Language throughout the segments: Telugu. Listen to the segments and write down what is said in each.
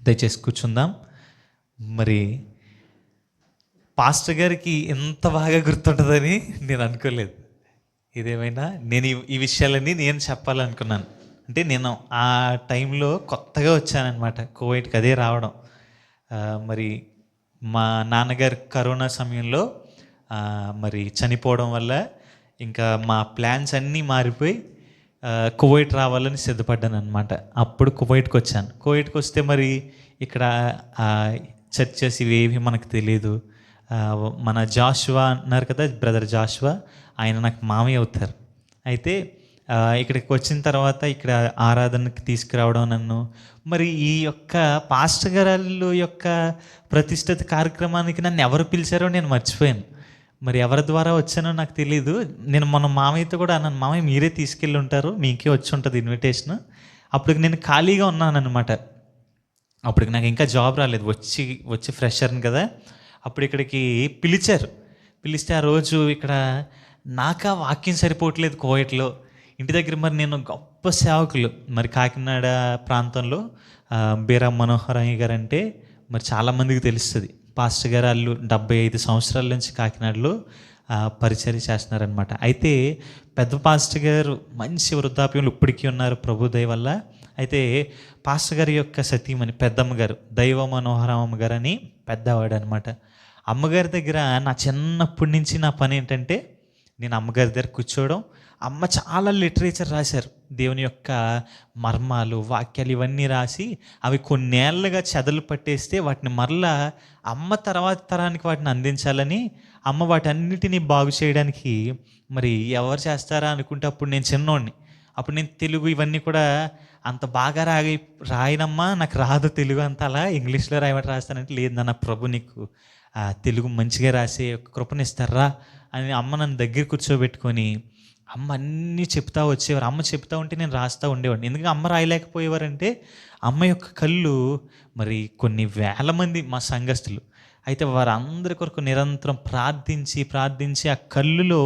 దయచేసి కూర్చుందాం. మరి పాస్టర్ గారికి ఎంత బాగా గుర్తుంటుందని నేను అనుకోలేదు. ఇదేమైనా నేను ఈ విషయాలన్నీ నేను చెప్పాలనుకున్నాను. అంటే నేను ఆ టైంలో కొత్తగా వచ్చానన్నమాట, కువైట్కి అదే రావడం. మరి మా నాన్నగారు కరోనా సమయంలో మరి చనిపోవడం వల్ల ఇంకా మా ప్లాన్స్ అన్నీ మారిపోయి కువైట్ రావాలని సిద్ధపడ్డాను అనమాట. అప్పుడు కువైట్కి వచ్చాను. కువైట్కి వస్తే మరి ఇక్కడ చర్చెస్ ఇవేవి మనకు తెలియదు. మన జాషువా అన్నారు కదా, బ్రదర్ జాషువా, ఆయన నాకు మామయ్య అవుతారు. అయితే ఇక్కడికి వచ్చిన తర్వాత ఇక్కడ ఆరాధనకి తీసుకురావడం నన్ను, మరి ఈ యొక్క పాస్టర్ గారు యొక్క ప్రతిష్ఠిత కార్యక్రమానికి నన్ను ఎవరు పిలిచారో నేను మర్చిపోయాను. మరి ఎవరి ద్వారా వచ్చానో నాకు తెలియదు. నేను మన మామయ్యతో కూడా అన్నాను, మామయ్య మీరే తీసుకెళ్ళి ఉంటారు, మీకే వచ్చి ఉంటుంది ఇన్విటేషన్. అప్పటికి నేను ఖాళీగా ఉన్నాను అనమాట. అప్పటికి నాకు ఇంకా జాబ్ రాలేదు, వచ్చి ఫ్రెషర్ని కదా. అప్పుడు ఇక్కడికి పిలిచారు. పిలిస్తే ఆ రోజు ఇక్కడ నాకా వాక్యం సరిపోవట్లేదు కోయట్లో. ఇంటి దగ్గర మరి నేను గొప్ప సేవకులు మరి కాకినాడ ప్రాంతంలో బీరా మనోహరయ్య గారు అంటే మరి చాలామందికి తెలుస్తుంది. పాస్టర్ గారు వాళ్ళు 75 సంవత్సరాల నుంచి కాకినాడలో పరిచర్య చేస్తున్నారనమాట. అయితే పెద్ద పాస్టర్ గారు మంచి వృద్ధాప్యంలో ఇప్పటికీ ఉన్నారు ప్రభు దయ వల్ల. అయితే పాస్టర్ గారి యొక్క సతీమణి పెద్దమ్మ గారు, దైవ మనోహరమ్మ గారు అని పెద్దవాడు అనమాట. అమ్మగారి దగ్గర నా చిన్నప్పటి నుంచి నా పని ఏంటంటే నేను అమ్మగారి దగ్గర కూర్చోవడం. అమ్మ చాలా లిటరేచర్ రాశారు, దేవుని యొక్క మర్మాలు, వాక్యాలు ఇవన్నీ రాసి అవి కొన్నేళ్ళుగా చెదలు పట్టేస్తే వాటిని మరలా అమ్మ తర్వాత తరానికి వాటిని అందించాలని అమ్మ వాటన్నిటినీ బాగు చేయడానికి మరి ఎవరు చేస్తారా అనుకుంటే అప్పుడు నేను చిన్నోడిని. అప్పుడు నేను తెలుగు ఇవన్నీ కూడా అంత బాగా రాయనమ్మా, నాకు రాదు తెలుగు అంత, అలా ఇంగ్లీష్లో రాయమంటే రాస్తానంటే లేదు నాన్న, ప్రభు నీకు తెలుగు మంచిగా రాసే కృపనిస్తారా అని అమ్మ నన్ను దగ్గర కూర్చోబెట్టుకొని అమ్మ అన్నీ చెప్తా వచ్చేవారు. అమ్మ చెప్తా ఉంటే నేను రాస్తూ ఉండేవాడిని. ఎందుకంటే అమ్మ రాయలేకపోయేవారంటే అమ్మ యొక్క కళ్ళు మరి కొన్ని వేల మంది మా సంఘస్థులు. అయితే వారందరి కొరకు నిరంతరం ప్రార్థించి ఆ కళ్ళులో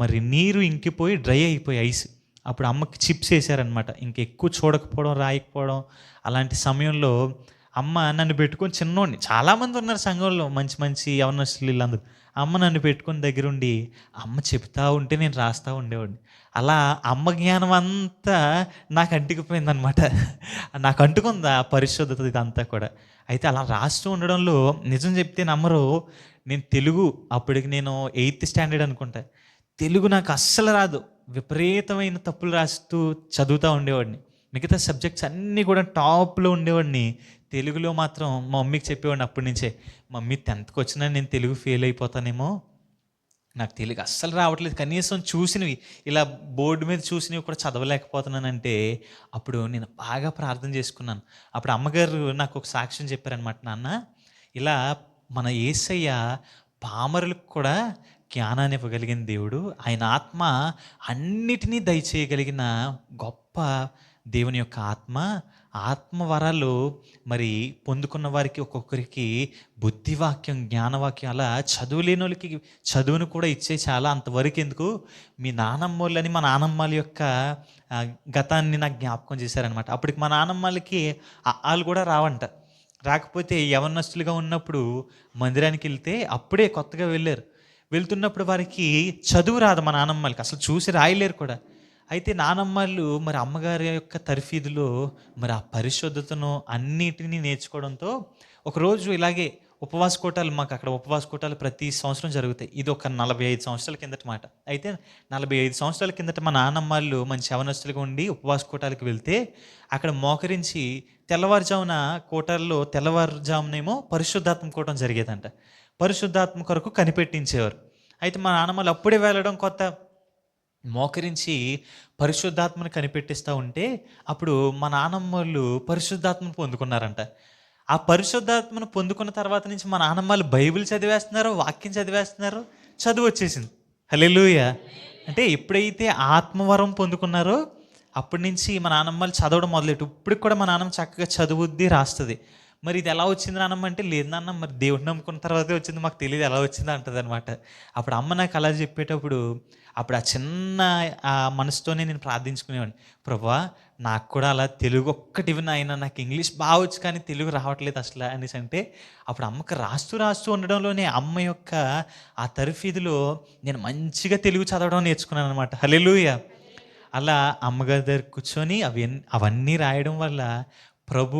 మరి నీరు ఇంకిపోయి డ్రై అయిపోయి ఐస్. అప్పుడు అమ్మకి చిప్స్ వేసారనమాట, ఇంకెక్కువ చూడకపోవడం, రాయకపోవడం. అలాంటి సమయంలో అమ్మ నన్ను పెట్టుకొని, చిన్నోడిని, చాలామంది ఉన్నారు సంఘంలో మంచి యవనస్తులు వీళ్ళందరూ, అమ్మ నన్ను పెట్టుకొని దగ్గరుండి అమ్మ చెప్తా ఉంటే నేను రాస్తూ ఉండేవాడిని. అలా అమ్మ జ్ఞానం అంతా నాకు అంటుకుపోయిందనమాట. నాకు అంటుకుంది ఆ పరిశుద్ధత ఇదంతా కూడా. అయితే అలా రాస్తూ ఉండడంలో నిజం చెప్తే నమ్మరు, నేను తెలుగు అప్పటికి నేను 8th స్టాండర్డ్ అనుకుంటా. తెలుగు నాకు అస్సలు రాదు, విపరీతమైన తప్పులు రాస్తూ చదువుతూ ఉండేవాడిని. మిగతా సబ్జెక్ట్స్ అన్నీ కూడా టాప్లో ఉండేవాడిని. తెలుగులో మాత్రం మా మమ్మీకి చెప్పేవాడిని అప్పటి నుంచే, మమ్మీ 10th వచ్చినా నేను తెలుగు ఫెయిల్ అయిపోతానేమో, నాకు తెలుగు అస్సలు రావట్లేదు, కనీసం చూసినవి ఇలా బోర్డు మీద చూసినవి కూడా చదవలేకపోతున్నానంటే అప్పుడు నేను బాగా ప్రార్థన చేసుకున్నాను. అప్పుడు అమ్మగారు నాకు ఒక సాక్ష్యం చెప్పారనమాట, నాన్న ఇలా మన యేసయ్య పామరులకు కూడా జ్ఞానాన్ని ఇవ్వగలిగిన దేవుడు, ఆయన ఆత్మ అన్నిటినీ దయచేయగలిగిన గొప్ప దేవుని యొక్క ఆత్మ వరాలు మరి పొందుకున్న వారికి ఒక్కొక్కరికి బుద్ధివాక్యం, జ్ఞానవాక్యం, అలా చదువులేని వాళ్ళకి చదువును కూడా ఇచ్చే, చాలా అంతవరకు ఎందుకు, మీ నానమ్మోళ్ళని మా నానమ్మల యొక్క గతాన్ని నాకు జ్ఞాపకం చేశారనమాట. అప్పటికి మా నానమ్మలకి వాళ్ళు కూడా రావంట. రాకపోతే యవనస్తులుగా ఉన్నప్పుడు మందిరానికి వెళ్తే, అప్పుడే కొత్తగా వెళ్తున్నప్పుడు వారికి చదువు రాదు, మా నానమ్మలకి అసలు చూసి రాయలేరు కూడా. అయితే నానమ్మలు మరి అమ్మగారి యొక్క తర్ఫీదులో మరి ఆ పరిశుద్ధతను అన్నిటినీ నేర్చుకోవడంతో ఒకరోజు ఇలాగే ఉపవాస కూటాలు, మాకు అక్కడ ఉపవాస కూటాలు ప్రతి సంవత్సరం జరుగుతాయి. ఇది ఒక 45 సంవత్సరాల కిందట మాట. అయితే 45 సంవత్సరాల కిందట మా నాన్నమ్మలు మంచి యవనస్తులుగా ఉండి ఉపవాస కూటాలకు వెళ్తే అక్కడ మోకరించి తెల్లవారుజామునేమో పరిశుద్ధాత్మ కూటం జరిగేదంట. పరిశుద్ధాత్మ కొరకు కనిపెట్టించేవారు. అయితే మా నాన్నమ్మలు అప్పుడే వెళ్ళడం కొత్త, మోకరించి పరిశుద్ధాత్మను కనిపెట్టిస్తూ ఉంటే అప్పుడు మా నాన్నమ్మలు పరిశుద్ధాత్మను పొందుకున్నారంట. ఆ పరిశుద్ధాత్మను పొందుకున్న తర్వాత నుంచి మా నాన్నమ్మలు బైబిల్ చదివేస్తున్నారు, వాక్యం చదివేస్తున్నారు, చదువు వచ్చేసింది. హల్లెలూయా. అంటే ఎప్పుడైతే ఆత్మవరం పొందుకున్నారో అప్పటి నుంచి మా నాన్నమ్మలు చదవడం మొదలెట్టు. ఇప్పటికి కూడా మా నాన్నమ్మ చక్కగా చదువుద్ది, రాస్తుంది. మరి ఇది ఎలా వచ్చింది నాన్నమ్మ అంటే, లేదు నాన్న, మరి దేవుడిని నమ్ముకున్న తర్వాతే వచ్చింది, మాకు తెలియదు ఎలా వచ్చింది అంటది అనమాట. అప్పుడు అమ్మ నాకు అలా చెప్పేటప్పుడు అప్పుడు ఆ చిన్న మనసుతోనే నేను ప్రార్థించుకునేవాడిని, ప్రభువా నాకు కూడా అలా తెలుగు ఒక్కటి ఇవి నాయన, నాకు ఇంగ్లీష్ బాగా వచ్చు కానీ తెలుగు రావట్లేదు అసలు అనేసి అంటే, అప్పుడు అమ్మకి రాస్తూ రాస్తూ ఉండడంలోనే అమ్మ యొక్క ఆ తరఫీదులో నేను మంచిగా తెలుగు చదవడం నేర్చుకున్నాను అనమాట. హల్లెలూయా! అలా అమ్మగారి దగ్గర కూర్చొని అవన్నీ రాయడం వల్ల ప్రభు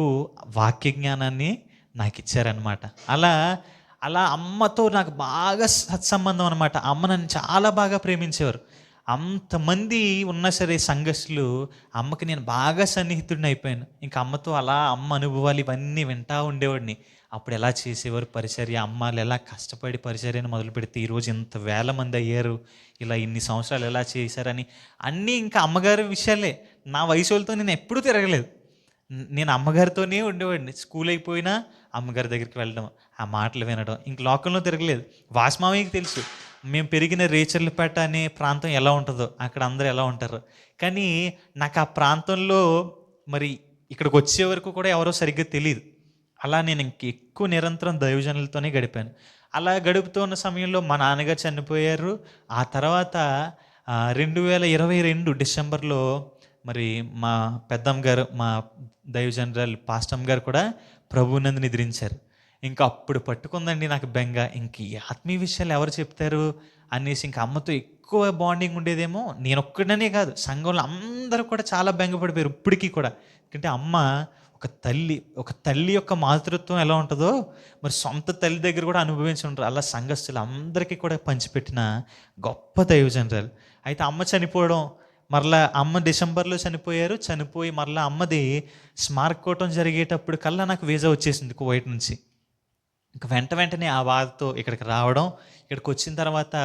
వాక్య జ్ఞానాన్ని నాకిచ్చారనమాట. అలా అలా అమ్మతో నాకు బాగా సత్సంబంధం అనమాట. అమ్మ నన్ను చాలా బాగా ప్రేమించేవారు. అంతమంది ఉన్నా సరే సంఘస్థులు, అమ్మకి నేను బాగా సన్నిహితుడిని అయిపోయాను. ఇంక అమ్మతో అలా అమ్మ అనుభవాలు ఇవన్నీ వింటా ఉండేవాడిని. అప్పుడు ఎలా చేసేవారు పరిచర్య, అమ్మాళ్ళు ఎలా కష్టపడి పరిచర్యను మొదలుపెడితే ఈరోజు ఇంత వేల మంది అయ్యారు, ఇలా ఇన్ని సంవత్సరాలు ఎలా చేశారని అన్నీ ఇంకా అమ్మగారి విషయాలే. నా వయసోళ్ళతో నేను ఎప్పుడూ తిరగలేదు. నేను అమ్మగారితోనే ఉండేవాడిని. స్కూల్ అయిపోయినా అమ్మగారి దగ్గరికి వెళ్ళడం, ఆ మాటలు వినడం. ఇంక లోకంలో తిరగలేదు. వాసుమామయ్యకి తెలుసు మేము పెరిగిన రేచర్లపేట అనే ప్రాంతం ఎలా ఉంటుందో, అక్కడ అందరూ ఎలా ఉంటారో. కానీ నాకు ఆ ప్రాంతంలో మరి ఇక్కడికి వచ్చే వరకు కూడా ఎవరో సరిగ్గా తెలీదు. అలా నేను ఎక్కువ నిరంతరం దైవజనులతోనే గడిపాను. అలా గడుపుతున్న సమయంలో మా నాన్నగారు చనిపోయారు. ఆ తర్వాత 2022 డిసెంబర్‌లో మరి మా పెద్దమ్మ గారు, మా దైవజనురాలు పాస్టమ్ గారు కూడా ప్రభువునందు నిద్రించారు. ఇంక అప్పుడు పట్టుకుందండి నాకు బెంగ. ఇంక ఈ ఆత్మీయ విషయాలు ఎవరు చెప్తారు అనేసి, ఇంక అమ్మతో ఎక్కువ బాండింగ్ ఉండేదేమో. నేనొక్కడిననే కాదు, సంఘంలో అందరూ కూడా చాలా బెంగ పడిపోయారు ఇప్పటికి కూడా. ఎందుకంటే అమ్మ ఒక తల్లి యొక్క మాతృత్వం ఎలా ఉంటుందో మరి సొంత తల్లి దగ్గర కూడా అనుభవించి ఉంటారు. అలా సంఘస్థులు అందరికీ కూడా పంచిపెట్టిన గొప్ప దైవజనురాలు. అయితే అమ్మ చనిపోవడం, మరలా అమ్మ డిసెంబర్లో చనిపోయారు. చనిపోయి మరలా అమ్మది స్మారకోటం జరిగేటప్పుడు కల్లా నాకు వీసా వచ్చేసింది కువైట్ నుంచి. ఇంక వెంటనే ఆ బాధతో ఇక్కడికి రావడం, ఇక్కడికి వచ్చిన తర్వాత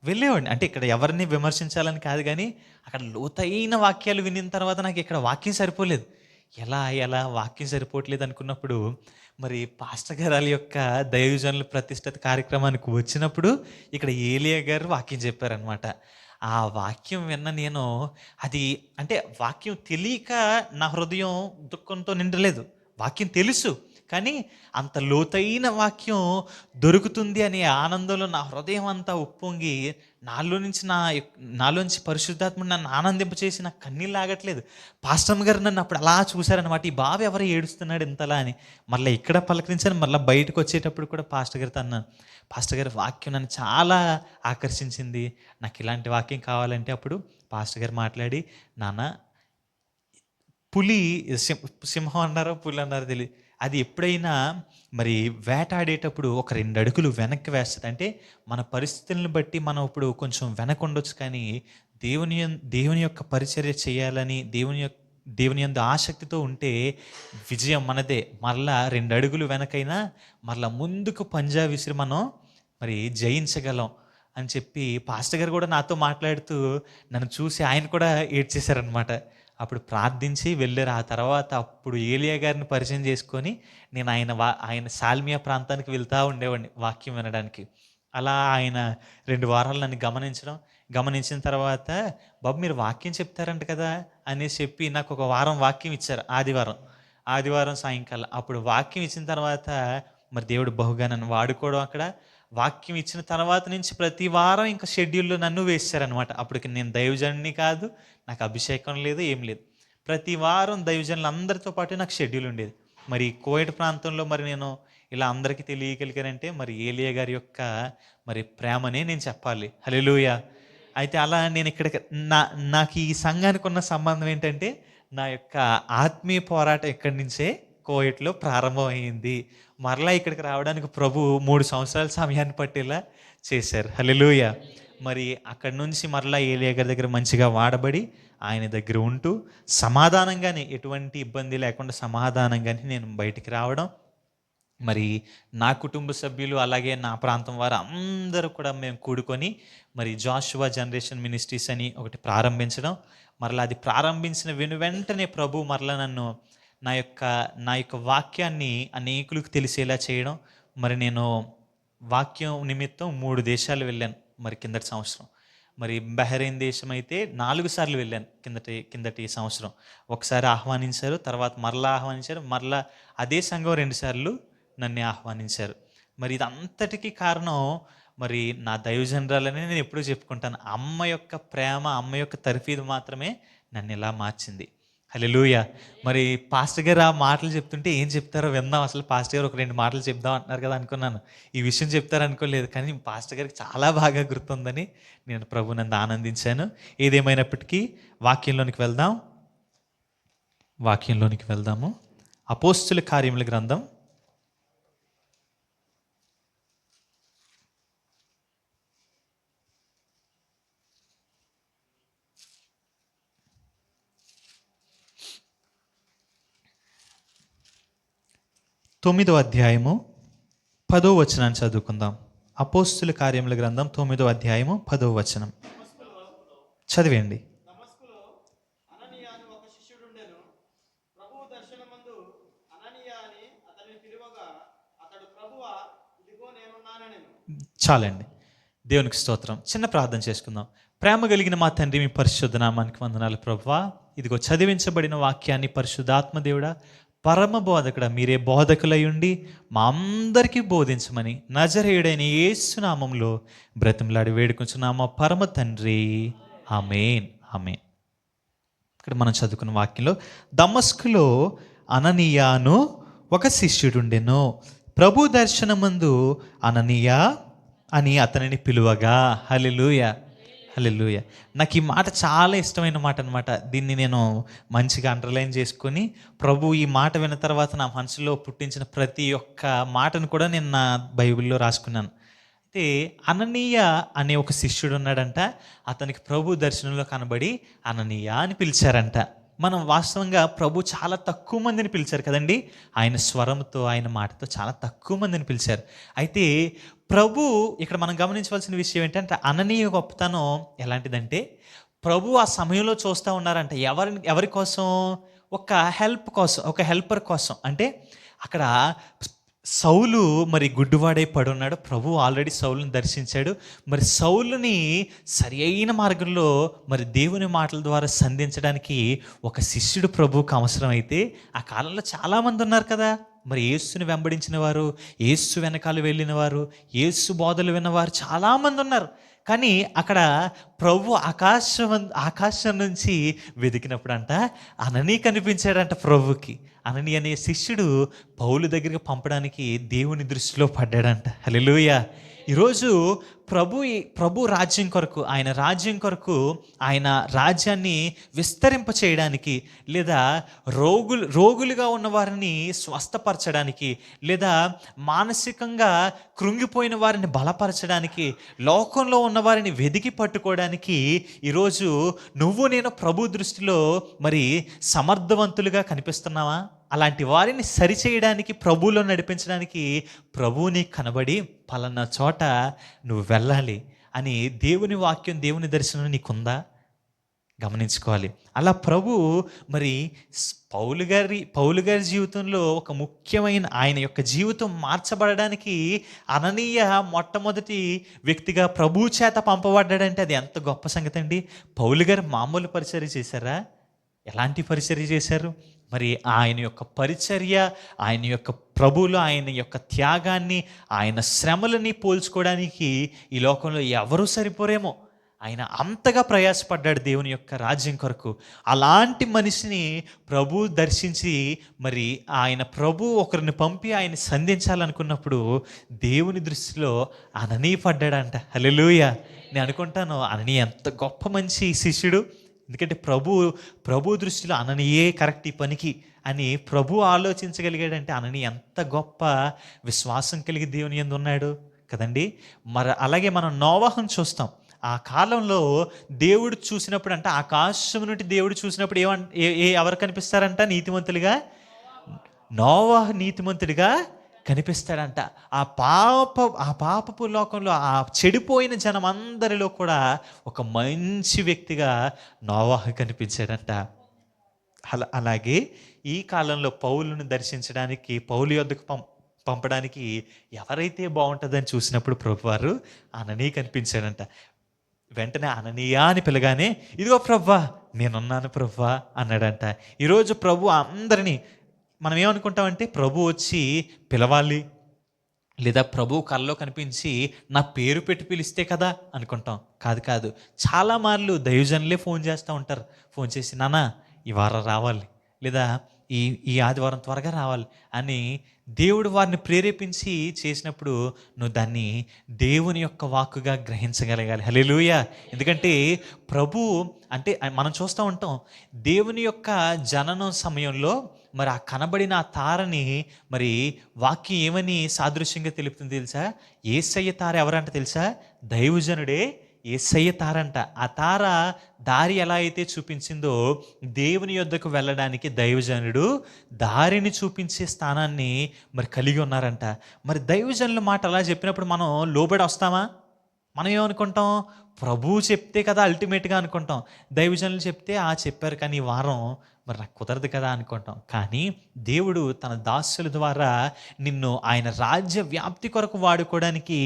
వెళ్ళేవాడిని. అంటే ఇక్కడ ఎవరిని విమర్శించాలని కాదు కానీ, అక్కడ లోతైన వాక్యాలు వినిన తర్వాత నాకు ఇక్కడ వాక్యం సరిపోలేదు. ఎలా వాక్యం సరిపోవట్లేదు అనుకున్నప్పుడు, మరి పాస్టర్ గారాల యొక్క దైవజనుల ప్రతిష్ఠిత కార్యక్రమానికి వచ్చినప్పుడు ఇక్కడ ఏలియా గారు వాక్యం చెప్పారనమాట. ఆ వాక్యం విన్న నేను, అది అంటే వాక్యం తెలియక నా హృదయం దుఃఖంతో నిండలేదు. వాక్యం తెలుసు, కానీ అంత లోతైన వాక్యం దొరుకుతుంది అనే ఆనందంలో నా హృదయం అంతా ఉప్పొంగి, నాలోంచి పరిశుద్ధాత్ముడు నన్ను ఆనందింపచేసి నాకు కన్నీళ్ళు ఆగట్లేదు. పాస్టమ్ గారు నన్ను అప్పుడు అలా చూశారనమాట. ఈ బాబు ఎవరో ఏడుస్తున్నాడు ఇంతలా అని. మళ్ళీ ఇక్కడ పలకరించాను, మళ్ళీ బయటకు వచ్చేటప్పుడు కూడా పాస్టర్ గారితో అన్నాను, పాస్టర్ గారి వాక్యం నన్ను చాలా ఆకర్షించింది, నాకు ఇలాంటి వాక్యం కావాలంటే అప్పుడు పాస్టర్ గారు మాట్లాడి, నాన్న పులి సింహం అన్నారో పులి అన్నారో తెలియదు, అది ఎప్పుడైనా మరి వేటాడేటప్పుడు ఒక 2 అడుగులు వెనక్కి వేస్తుంది. అంటే మన పరిస్థితులను బట్టి మనం ఇప్పుడు కొంచెం వెనక ఉండొచ్చు, కానీ దేవుని యొక్క పరిచర్య చేయాలని దేవుని యందు ఆసక్తితో ఉంటే విజయం మనదే. మరలా 2 అడుగులు వెనకైనా మరలా ముందుకు పంజా విసిరి మనం మరి జయించగలం అని చెప్పి పాస్టర్ గారు కూడా నాతో మాట్లాడుతూ నన్ను చూసి ఆయన కూడా ఏడ్చేశారనమాట. అప్పుడు ప్రార్థించి వెళ్ళారు. ఆ తర్వాత అప్పుడు ఏలియా గారిని పరిచయం చేసుకొని నేను ఆయన సాల్మియా ప్రాంతానికి వెళ్తూ ఉండేవాడిని వాక్యం వినడానికి. అలా ఆయన 2 వారాలు నన్ను గమనించిన తర్వాత, బాబు మీరు వాక్యం చెప్తారంట కదా అనేసి చెప్పి నాకు ఒక వారం వాక్యం ఇచ్చారు. ఆదివారం సాయంకాలం. అప్పుడు వాక్యం ఇచ్చిన తర్వాత మరి దేవుడు బహుగా నన్ను వాడుకోవడం, అక్కడ వాక్యం ఇచ్చిన తర్వాత నుంచి ప్రతి వారం ఇంకా షెడ్యూల్లో నన్ను వేసారనమాట. అప్పటికి నేను దైవజనుడిని కాదు, నాకు అభిషేకం లేదు, ఏం లేదు. ప్రతి వారం దైవజనులు అందరితో పాటు నాకు షెడ్యూల్ ఉండేది. మరి కోవిడ్ ప్రాంతంలో మరి నేను ఇలా అందరికీ తెలియగలిగానంటే మరి ఏలియా గారి యొక్క మరి ప్రేమనే నేను చెప్పాలి. హల్లెలూయా! అయితే అలా నేను ఇక్కడికి నాకు ఈ సంఘానికి ఉన్న సంబంధం ఏంటంటే, నా యొక్క ఆత్మీయ పోరాటం ఇక్కడి నుంచే కోవిడ్లో ప్రారంభమైంది. మరలా ఇక్కడికి రావడానికి ప్రభు 3 సంవత్సరాల సమయాన్ని పట్టేలా చేశారు. హల్లెలూయా! మరి అక్కడి నుంచి మరలా ఏలియా గారి దగ్గర మంచిగా వాడబడి, ఆయన దగ్గర ఉంటూ సమాధానంగానే, ఎటువంటి ఇబ్బంది లేకుండా సమాధానంగానే నేను బయటికి రావడం. మరి నా కుటుంబ సభ్యులు అలాగే నా ప్రాంతం వారు అందరూ కూడా మేము కూడుకొని మరి జాషువా జనరేషన్ మినిస్ట్రీస్ అని ఒకటి ప్రారంభించడం. మరలా అది ప్రారంభించిన వెంటనే ప్రభు మరలా నన్ను నా యొక్క వాక్యాన్ని అనేకులకు తెలిసేలా చేయడం. మరి నేను వాక్యం నిమిత్తం 3 దేశాలు వెళ్ళాను మరి కిందటి సంవత్సరం. మరి బహ్రెయిన్ దేశం అయితే 4 సార్లు వెళ్ళాను కిందటి సంవత్సరం. ఒకసారి ఆహ్వానించారు, తర్వాత మరలా ఆహ్వానించారు, మరలా అదే సంఘం 2 సార్లు నన్ను ఆహ్వానించారు. మరి ఇదంతటికీ కారణం మరి నా దైవజనరాలని నేను ఎప్పుడూ చెప్పుకుంటాను. అమ్మ యొక్క ప్రేమ, అమ్మ యొక్క తర్ఫీదు మాత్రమే నన్ను ఇలా మార్చింది. హల్లెలూయా. మరి పాస్టర్ గారు ఆ మాటలు చెప్తుంటే ఏం చెప్తారో విందాం. అసలు పాస్టర్ గారు ఒక 2 మాటలు చెప్దాం అంటున్నారు కదా అనుకున్నాను. ఈ విషయం చెప్తారనుకోలేదు. కానీ పాస్టర్ గారికి చాలా బాగా గుర్తుందని నేను ప్రభువునందు ఆనందించాను. ఏదేమైనప్పటికీ వాక్యంలోనికి వెళ్దాం. వాక్యంలోనికి వెళ్దాము. అపోస్తుల కార్యముల గ్రంథం 9వ అధ్యాయము 10వ వచనాన్ని చదువుకుందాం. అపోస్తుల కార్యముల గ్రంథం 9వ అధ్యాయము 10వ వచనం చదివేయండి. చాలండి. దేవునికి స్తోత్రం. చిన్న ప్రార్థన చేసుకుందాం. ప్రేమ కలిగిన మా తండ్రి, మీ పరిశుద్ధ నామానికి వందనాలు ప్రభువా. ఇదిగో చదివించబడిన వాక్యాన్ని పరిశుద్ధాత్మ దేవుడా, పరమ బోధకుడా, మీరే బోధకులై ఉండి మా అందరికీ బోధించమని నజరేయుడైన యేసు నామంలో బ్రతిమలాడి వేడుకుంటున్నామా పరమ తండ్రి. ఆమేన్, ఆమేన్. ఇక్కడ మనం చదువుకున్న వాక్యంలో, దమస్కులో అననీయాను ఒక శిష్యుడుండెను. ప్రభు దర్శనమందు అననీయా అని అతనిని పిలువగా. హల్లెలూయా, హల్లెలూయా. నాకు ఈ మాట చాలా ఇష్టమైన మాట అనమాట. దీన్ని నేను మంచిగా అండర్లైన్ చేసుకొని, ప్రభు ఈ మాట విన్న తర్వాత నా మనసులో పుట్టించిన ప్రతి ఒక్క మాటను కూడా నేను నా బైబిల్లో రాసుకున్నాను. అయితే అననీయ అనే ఒక శిష్యుడు ఉన్నాడంట. అతనికి ప్రభు దర్శనంలో కనబడి అననీయ అని పిలిచారంట. మనం వాస్తవంగా ప్రభు చాలా తక్కువ మందిని పిలిచారు కదండి. ఆయన స్వరంతో, ఆయన మాటతో చాలా తక్కువ మందిని పిలిచారు. అయితే ప్రభు ఇక్కడ మనం గమనించవలసిన విషయం ఏంటంటే, అననీయ గొప్పతనం ఎలాంటిదంటే, ప్రభు ఆ సమయంలో చూస్తూ ఉన్నారంట. ఎవరి కోసం? ఒక హెల్ప్ కోసం, ఒక హెల్పర్ కోసం. అంటే అక్కడ సౌలు మరి గుడ్డివాడై పడున్నాడు. ప్రభు ఆల్రెడీ సౌలుని దర్శించాడు. మరి సౌలుని సరి అయిన మార్గంలో మరి దేవుని మాటల ద్వారా సంధించడానికి ఒక శిష్యుడు ప్రభువుకు అవసరం. అయితే ఆ కాలంలో చాలామంది ఉన్నారు కదా. మరి యేసుని వెంబడించిన వారు, యేసు వెనకాల వెళ్ళిన వారు, యేసు బోధలు విన్నవారు చాలామంది ఉన్నారు. కానీ అక్కడ ప్రభు ఆకాశం నుంచి వెతికినప్పుడు అంట అననీ కనిపించాడంట ప్రభుకి. అననీ అనే శిష్యుడు పౌలు దగ్గరికి పంపడానికి దేవుని దృష్టిలో పడ్డాడంట. హల్లెలూయా. ఈరోజు ప్రభు రాజ్యం కొరకు, ఆయన రాజ్యం కొరకు, ఆయన రాజ్యాన్ని విస్తరింప చేయడానికి, లేదా రోగులుగా ఉన్న వారిని స్వస్థపరచడానికి, లేదా మానసికంగా కృంగిపోయిన వారిని బలపరచడానికి, లోకంలో ఉన్న వారిని వెదికి పట్టుకోవడానికి ఈరోజు నువ్వు నేను ప్రభు దృష్టిలో మరి సమర్థవంతులుగా కనిపిస్తున్నావా? అలాంటి వారిని సరిచేయడానికి, ప్రభువులో నడిపించడానికి ప్రభువు నీకు కనబడి పలానా చోట నువ్వు వెళ్ళాలి అని దేవుని వాక్యం, దేవుని దర్శనం నీకుందా? గమనించుకోవాలి. అలా ప్రభు మరి పౌలు గారి జీవితంలో ఒక ముఖ్యమైన, ఆయన యొక్క జీవితం మార్చబడడానికి అననీయ మొట్టమొదటి వ్యక్తిగా ప్రభు చేత పంపబడ్డాడంటే అది ఎంత గొప్ప సంగతి అండి. పౌలు గారు మామూలు పరిచర్య చేశారా? ఎలాంటి పరిచర్య చేశారు? మరి ఆయన యొక్క పరిచర్య, ఆయన యొక్క ప్రభువులో ఆయన యొక్క త్యాగాన్ని, ఆయన శ్రమలని పోల్చుకోవడానికి ఈ లోకంలో ఎవరూ సరిపోరేమో. ఆయన అంతగా ప్రయాసపడ్డాడు దేవుని యొక్క రాజ్యం కొరకు. అలాంటి మనిషిని ప్రభు దర్శించి మరి ఆయన ప్రభు ఒకరిని పంపి ఆయన సంధించాలనుకున్నప్పుడు దేవుని దృష్టిలో అననీ పడ్డాడంట. హల్లెలూయా. నేను అనుకుంటాను, అననీ ఎంత గొప్ప మంచి శిష్యుడు. ఎందుకంటే ప్రభు దృష్టిలో అననీయే కరెక్ట్ ఈ పనికి అని ప్రభు ఆలోచించగలిగాడంటే అననీ ఎంత గొప్ప విశ్వాసం కలిగి దేవుని యందు ఉన్నాడు కదండి. మరి అలాగే మనం నోవాహును చూస్తాం. ఆ కాలంలో దేవుడు చూసినప్పుడు అంట, ఆకాశం నుండి దేవుడు చూసినప్పుడు ఎవరు కనిపిస్తారంట? నీతిమంతులుగా. నోవాహు నీతిమంతుడిగా కనిపిస్తాడంట. ఆ పాపపు లోకంలో, ఆ చెడిపోయిన జనం అందరిలో కూడా ఒక మంచి వ్యక్తిగా నోవాహు కనిపించాడంట. అలాగే ఈ కాలంలో పౌలును దర్శించడానికి, పౌలు యొద్దకు పంపడానికి ఎవరైతే బాగుంటుందని చూసినప్పుడు ప్రభువారు అననీ కనిపించాడంట. వెంటనే అననీయా అని పిలగానే, ఇదిగో ప్రభువా, నేనున్నాను ప్రభువా అన్నాడంట. ఈరోజు ప్రభు అందరినీ, మనం ఏమనుకుంటామంటే ప్రభు వచ్చి పిలవాలి, లేదా ప్రభు కల్లో కనిపించి నా పేరు పెట్టి పిలిస్తే కదా అనుకుంటాం. కాదు. చాలా మార్లు దైవజనులే ఫోన్ చేస్తూ ఉంటారు. ఫోన్ చేసి, నాన్న ఈ వారం రావాలి, లేదా ఈ ఈ ఆదివారం త్వరగా రావాలి అని దేవుడు వారిని ప్రేరేపించి చేసినప్పుడు నువ్వు దాన్ని దేవుని యొక్క వాక్కుగా గ్రహించగలగాలి. హల్లెలూయా. ఎందుకంటే ప్రభు అంటే మనం చూస్తూ ఉంటాం, దేవుని యొక్క జననం సమయంలో మరి ఆ కనబడిన ఆ తారని మరి వాక్యం ఏమని సాదృశ్యంగా తెలుపుతుంది తెలుసా? యేసయ్య తార ఎవరంట తెలుసా? దైవజనుడే యేసయ్య తారంట. ఆ తార దారి ఎలా అయితే చూపించిందో దేవుని యొద్దకు వెళ్ళడానికి దైవజనుడు దారిని చూపించే స్థానాన్ని మరి కలిగి ఉన్నారంట. మరి దైవజనుల మాట అలా చెప్పినప్పుడు మనం లోబడి వస్తామా? మనం ఏమనుకుంటాం? ప్రభువు చెప్తే కదా అల్టిమేట్గా అనుకుంటాం. దైవజనులు చెప్తే చెప్పారు కానీ ఈ వారం మరి నాకు కుదరదు కదా అనుకుంటాం. కానీ దేవుడు తన దాసుల ద్వారా నిన్ను ఆయన రాజ్య వ్యాప్తి కొరకు వాడుకోవడానికి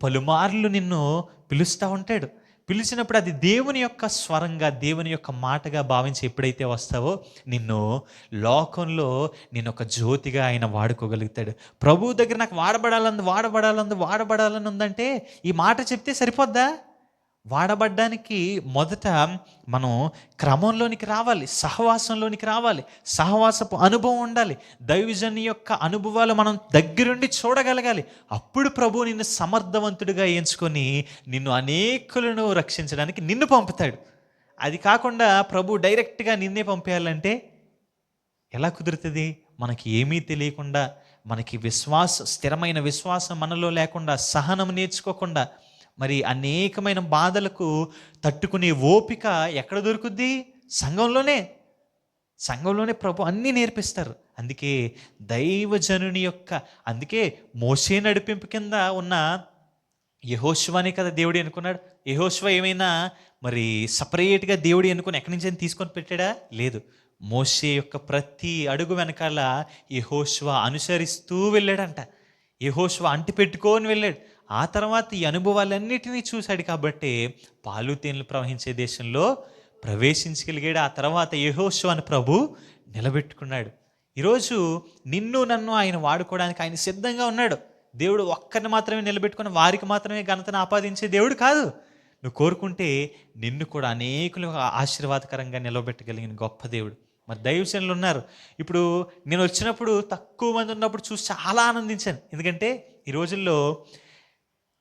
పలుమార్లు నిన్ను పిలుస్తూ ఉంటాడు. పిలిచినప్పుడు అది దేవుని యొక్క స్వరంగా, దేవుని యొక్క మాటగా భావించి ఎప్పుడైతే వస్తావో నిన్ను లోకంలో నేను ఒక జ్యోతిగా ఆయన వాడుకోగలుగుతాడు. ప్రభువు దగ్గర నాకు వాడబడాలని ఉందంటే ఈ మాట చెప్తే సరిపోద్దా? వాడబడ్డానికి మొదట మనం క్రమంలోనికి రావాలి, సహవాసంలోనికి రావాలి, సహవాసపు అనుభవం ఉండాలి, దైవజన్ యొక్క అనుభవాలు మనం దగ్గరుండి చూడగలగాలి. అప్పుడు ప్రభు నిన్ను సమర్థవంతుడిగా ఎంచుకొని నిన్ను అనేకులను రక్షించడానికి నిన్ను పంపుతాడు. అది కాకుండా ప్రభు డైరెక్ట్గా నిన్నే పంపేయాలంటే ఎలా కుదురుతుంది? మనకి ఏమీ తెలియకుండా, మనకి స్థిరమైన విశ్వాసం మనలో లేకుండా, సహనం నేర్చుకోకుండా, మరి అనేకమైన బాధలకు తట్టుకునే ఓపిక ఎక్కడ దొరుకుద్ది? సంఘంలోనే ప్రభు అన్నీ నేర్పిస్తారు. అందుకే దైవజనుని యొక్క అందుకే మోషే నడిపింపు కింద ఉన్న యెహోషువనే కదా దేవుడు ఎన్నుకున్నాడు. యెహోషువ ఏమైనా మరి సపరేట్గా దేవుడు ఎన్నుకొని ఎక్కడి నుంచి తీసుకొని పెట్టాడా? లేదు. మోషే యొక్క ప్రతి అడుగు వెనకాల యెహోషువ అనుసరిస్తూ వెళ్ళాడంట. యెహోషువ అంటి పెట్టుకొని వెళ్ళాడు. ఆ తర్వాత ఈ అనుభవాలన్నిటినీ చూశాడు కాబట్టి పాలు తేనెలు ప్రవహించే దేశంలో ప్రవేశించగలిగాడు. ఆ తర్వాత యెహోషువను ప్రభు నిలబెట్టుకున్నాడు. ఈరోజు నిన్ను నన్ను ఆయన వాడుకోవడానికి ఆయన సిద్ధంగా ఉన్నాడు. దేవుడు ఒక్కరిని మాత్రమే నిలబెట్టుకుని వారికి మాత్రమే ఘనతను ఆపాదించే దేవుడు కాదు. నువ్వు కోరుకుంటే నిన్ను కూడా అనేకులు ఆశీర్వాదకరంగా నిలబెట్టగలిగిన గొప్ప దేవుడు. మరి దైవజనులు ఉన్నారు. ఇప్పుడు నేను వచ్చినప్పుడు తక్కువ మంది ఉన్నప్పుడు చూసి చాలా ఆనందించాను. ఎందుకంటే ఈ రోజుల్లో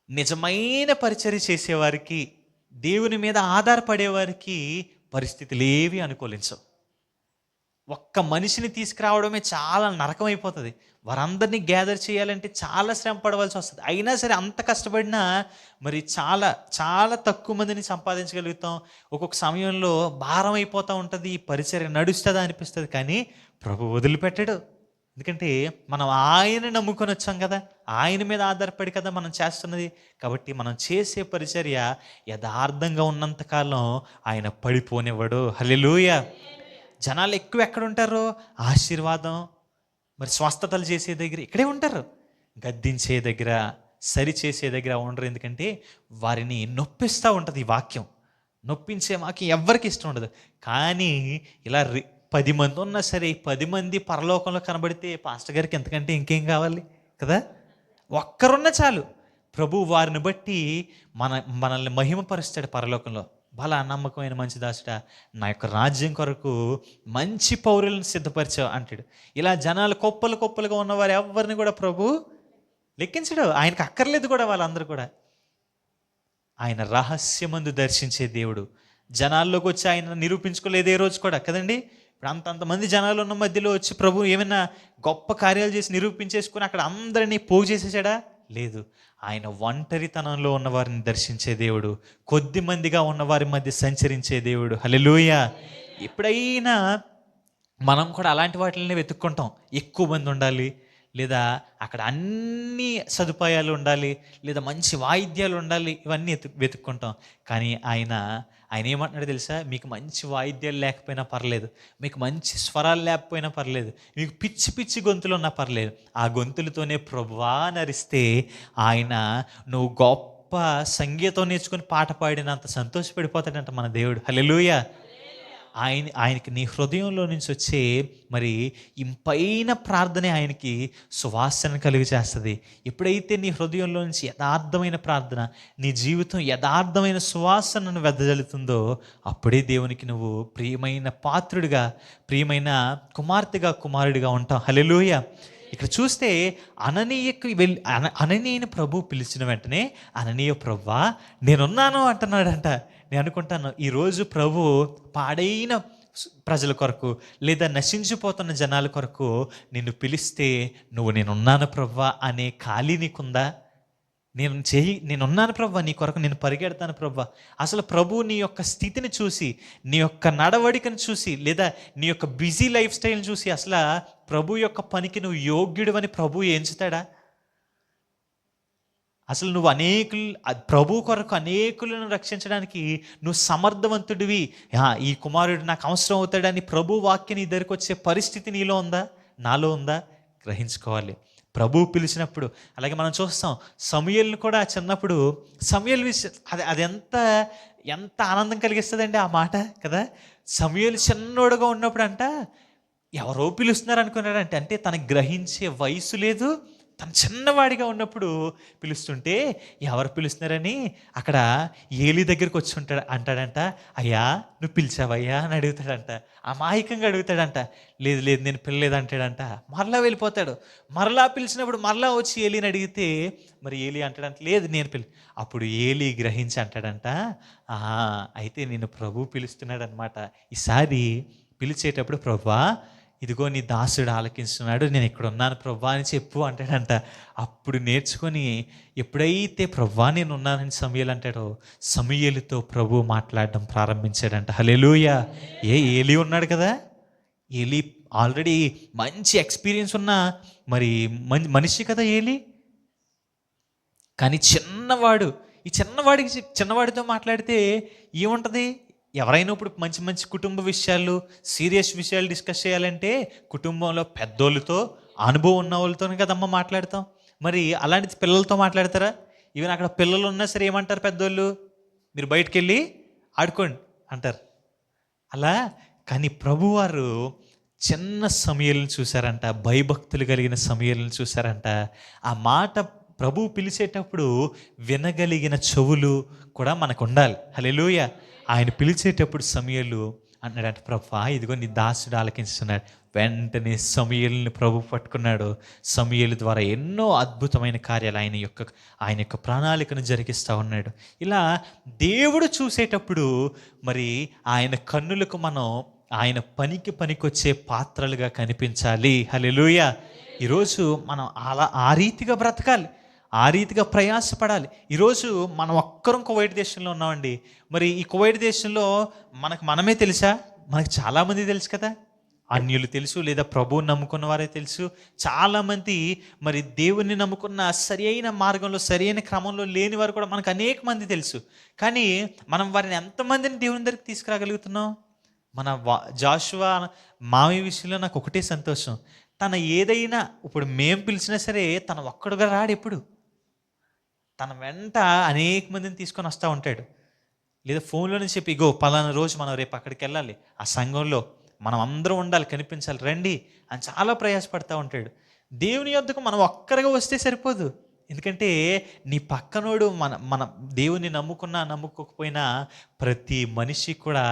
నిజమైన పరిచర్య చేసేవారికి, దేవుని మీద ఆధారపడేవారికి పరిస్థితులు ఏవి అనుకూలించవు. ఒక్క మనిషిని తీసుకురావడమే చాలా నరకం అయిపోతుంది. వారందరినీ గ్యాదర్ చేయాలంటే చాలా శ్రమ పడవలసి వస్తుంది. అయినా సరే అంత కష్టపడినా మరి చాలా చాలా తక్కువ మందిని సంపాదించగలుగుతాం. ఒక్కొక్క సమయంలో భారం అయిపోతూ ఉంటుంది. ఈ పరిచర్య నడుస్తుందా అనిపిస్తుంది, కానీ ప్రభు వదిలిపెట్టాడు. ఎందుకంటే మనం ఆయన నమ్ముకొని వచ్చాం కదా, ఆయన మీద ఆధారపడి కదా మనం చేస్తున్నది. కాబట్టి మనం చేసే పరిచర్య యథార్థంగా ఉన్నంతకాలం ఆయన పడిపోనివ్వడు. హల్లెలూయా. జనాలు ఎక్కువ ఎక్కడ ఉంటారు? ఆశీర్వాదం మరి స్వస్థతలు చేసే దగ్గర ఇక్కడే ఉంటారు. గద్దించే దగ్గర, సరి చేసే దగ్గర ఉండరు. ఎందుకంటే వారిని నొప్పిస్తూ ఉంటుంది ఈ వాక్యం. నొప్పించే వాక్యం ఎవ్వరికి ఇష్టం ఉండదు. కానీ ఇలా 10 మంది ఉన్నా సరే 10 మంది పరలోకంలో కనబడితే పాస్టర్ గారికి ఎంతకంటే ఇంకేం కావాలి కదా? ఒక్కరున్నా చాలు. ప్రభు వారిని బట్టి మనల్ని మహిమపరుస్తాడు పరలోకంలో. బలా నమ్మకమైన మంచి దాసుడా, నా యొక్క రాజ్యం కొరకు మంచి పౌరులను సిద్ధపరిచావు అంటాడు. ఇలా జనాలు కుప్పలుగా ఉన్నవారు ఎవరిని కూడా ప్రభు లెక్కించడు. ఆయనకు అక్కర్లేదు కూడా వాళ్ళందరూ కూడా. ఆయన రహస్యమందు దర్శించే దేవుడు. జనాల్లోకి వచ్చి ఆయన నిరూపించుకోలేదు ఏ రోజు కూడా కదండి. ఇప్పుడు అంతమంది జనాలు ఉన్న మధ్యలో వచ్చి ప్రభు ఏమైనా గొప్ప కార్యాలు చేసి నిరూపించేసుకుని అక్కడ అందరినీ పోగు చేసేసాడా? లేదు. ఆయన ఒంటరితనంలో ఉన్నవారిని దర్శించే దేవుడు, కొద్ది మందిగా ఉన్నవారి మధ్య సంచరించే దేవుడు. హల్లెలూయా. ఎప్పుడైనా మనం కూడా అలాంటి వాటిని వెతుక్కుంటాం. ఎక్కువ మంది ఉండాలి, లేదా అక్కడ అన్ని సదుపాయాలు ఉండాలి, లేదా మంచి వాయిద్యాలు ఉండాలి, ఇవన్నీ వెతుక్కుంటాం. కానీ ఆయన ఏమంటున్నాడు తెలుసా? మీకు మంచి వాయిద్యాలు లేకపోయినా పర్లేదు, మీకు మంచి స్వరాలు లేకపోయినా పర్లేదు, మీకు పిచ్చి గొంతులు ఉన్నా పర్లేదు, ఆ గొంతులతోనే ప్రభువా నరిస్తే ఆయన నువ్వు గొప్ప సంగీతం నేర్చుకుని పాట పాడినంత సంతోషపడిపోతాడంట మన దేవుడు. హల్లెలూయా. ఆయనకి నీ హృదయంలో నుంచి వచ్చే మరి ఇంపైన ప్రార్థనే ఆయనకి సువాసన కలుగు చేస్తుంది. ఎప్పుడైతే నీ హృదయంలో నుంచి యథార్థమైన ప్రార్థన, నీ జీవితం యథార్థమైన సువాసనను వెదజల్లుతుందో అప్పుడే దేవునికి నువ్వు ప్రియమైన పాత్రుడిగా, ప్రియమైన కుమార్తెగా, కుమారుడిగా ఉంటావు. హల్లెలూయా. ఇక్కడ చూస్తే అననీయకు అననీయని ప్రభు పిలిచిన వెంటనే అననీయ ప్రభువా నేనున్నాను అంటున్నాడంట. నేను అనుకుంటాను ఈరోజు ప్రభు పాడైన ప్రజల కొరకు లేదా నశించిపోతున్న జనాల కొరకు నిన్ను పిలిస్తే నువ్వు నేనున్నాను ప్రభువా అనే ఖాళీ నీకుందా? నేనున్నాను ప్రభువా, నీ కొరకు నేను పరిగెడతాను ప్రభువా. అసలు ప్రభు నీ యొక్క స్థితిని చూసి, నీ యొక్క నడవడికను చూసి, లేదా నీ యొక్క బిజీ లైఫ్ స్టైల్ని చూసి అసలు ప్రభు యొక్క పనికి నువ్వు యోగ్యుడు అని ప్రభు ఎంచుతాడా? అసలు నువ్వు ప్రభు కొరకు అనేకులను రక్షించడానికి నువ్వు సమర్థవంతుడివి, ఈ కుమారుడు నాకు అవసరం అవుతాడని ప్రభు వాక్యం నీ దగ్గరికి వచ్చే పరిస్థితి నీలో ఉందా, నాలో ఉందా? గ్రహించుకోవాలి. ప్రభు పిలిచినప్పుడు అలాగే మనం చూస్తాం సమూయేలును కూడా చిన్నప్పుడు సమూయేలు అది ఎంత ఆనందం కలిగిస్తుందండి ఆ మాట కదా. సమూయేలు చిన్నోడుగా ఉన్నప్పుడు అంట ఎవరో పిలుస్తున్నారు అనుకున్నాడంటే, అంటే తనకు గ్రహించే వయసు లేదు, తను చిన్నవాడిగా ఉన్నప్పుడు పిలుస్తుంటే ఎవరు పిలుస్తున్నారని అక్కడ ఏలీ దగ్గరికి వచ్చి అంటాడంట, అయ్యా నువ్వు పిలిచావయ్యా అని అడుగుతాడంట. అమాయకంగా అడుగుతాడంట. లేదు లేదు నేను పిల్లలేదు అంటాడంట. మరలా వెళ్ళిపోతాడు. మరలా పిలిచినప్పుడు మరలా వచ్చి ఏలీని అడిగితే మరి ఏలీ అంటాడంట, లేదు నేను అప్పుడు ఏలీ గ్రహించి అంటాడంట, అయితే నేను ప్రభు పిలుస్తున్నాడు అనమాట. ఈసారి పిలిచేటప్పుడు ప్రభువా ఇదిగో నీ దాసుడు ఆలకిస్తున్నాడు, నేను ఇక్కడ ఉన్నాను ప్రభువా అని చెప్పు అంటాడంట. అప్పుడు నేర్చుకొని ఎప్పుడైతే ప్రభువా నేను ఉన్నానని సమూయేలు అంటాడో సమూయేలుతో ప్రభు మాట్లాడడం ప్రారంభించాడంట. హల్లెలూయా. ఏలీ ఉన్నాడు కదా, ఏలీ ఆల్రెడీ మంచి ఎక్స్పీరియన్స్ ఉన్న మరి మనిషి కదా ఏలీ. కానీ చిన్నవాడితో మాట్లాడితే ఏముంటుంది? ఎవరైనా ఇప్పుడు మంచి మంచి కుటుంబ విషయాలు, సీరియస్ విషయాలు డిస్కస్ చేయాలంటే కుటుంబంలో పెద్దోళ్ళతో, అనుభవం ఉన్న వాళ్ళతోనే కదమ్మా మాట్లాడతాం. మరి అలాంటి పిల్లలతో మాట్లాడతారా? ఈవెన్ అక్కడ పిల్లలు ఉన్నా సరే ఏమంటారు పెద్దోళ్ళు? మీరు బయటికి వెళ్ళి ఆడుకోండి అంటారు. అలా కానీ ప్రభువారు చిన్న సమూయేలును చూశారంట, భయభక్తులు కలిగిన సమూయేలును చూశారంట. ఆ మాట ప్రభు పిలిచేటప్పుడు వినగలిగిన చెవులు కూడా మనకు ఉండాలి. హల్లెలూయా. ఆయన పిలిచేటప్పుడు సమూయేలు అన్నాడంట, ప్రభువా ఇదిగో నీ దాసుడు ఆలకిస్తున్నాడు. వెంటనే సమూయేలుని ప్రభు పట్టుకున్నాడు. సమూయేలు ద్వారా ఎన్నో అద్భుతమైన కార్యాలు ఆయన యొక్క ప్రణాళికను జరిగిస్తూ ఉన్నాడు. ఇలా దేవుడు చూసేటప్పుడు మరి ఆయన కన్నులకు మనం ఆయన పనికొచ్చే పాత్రలుగా కనిపించాలి. హల్లెలూయా. ఈరోజు మనం ఆ రీతిగా బ్రతకాలి, ఆ రీతిగా ప్రయాసపడాలి. ఈరోజు మనం ఒక్కరం కువైట్ దేశంలో ఉన్నామండి. మరి ఈ కువైట్ దేశంలో మనమే తెలుసా? మనకు చాలామంది తెలుసు కదా. అన్యులు తెలుసు, లేదా ప్రభువుని నమ్ముకున్న వారే తెలుసు. చాలామంది మరి దేవుణ్ణి నమ్ముకున్న సరి అయిన మార్గంలో, సరి అయిన క్రమంలో లేని వారు కూడా మనకు అనేక మంది తెలుసు. కానీ మనం వారిని ఎంతమందిని దేవుని దగ్గరికి తీసుకురాగలుగుతున్నాం? మన జాషువా మావి విషయంలో నాకు ఒకటే సంతోషం, తన ఏదైనా ఇప్పుడు మేము పిలిచినా సరే తన ఒక్కడుగా రాడు. ఎప్పుడు తన వెంట అనేక మందిని తీసుకొని వస్తూ ఉంటాడు. లేదా ఫోన్లోనే చెప్పి ఇగో పలానా రోజు మనం రేపు అక్కడికి వెళ్ళాలి, ఆ సంఘంలో మనం అందరం ఉండాలి, కనిపించాలి, రండి అని చాలా ప్రయాసపడతా ఉంటాడు. దేవుని యొద్దకు మనం ఒక్కరిగా వస్తే సరిపోదు. ఎందుకంటే నీ పక్కనోడు మన దేవుని నమ్ముకోకపోయినా ప్రతి మనిషి కూడా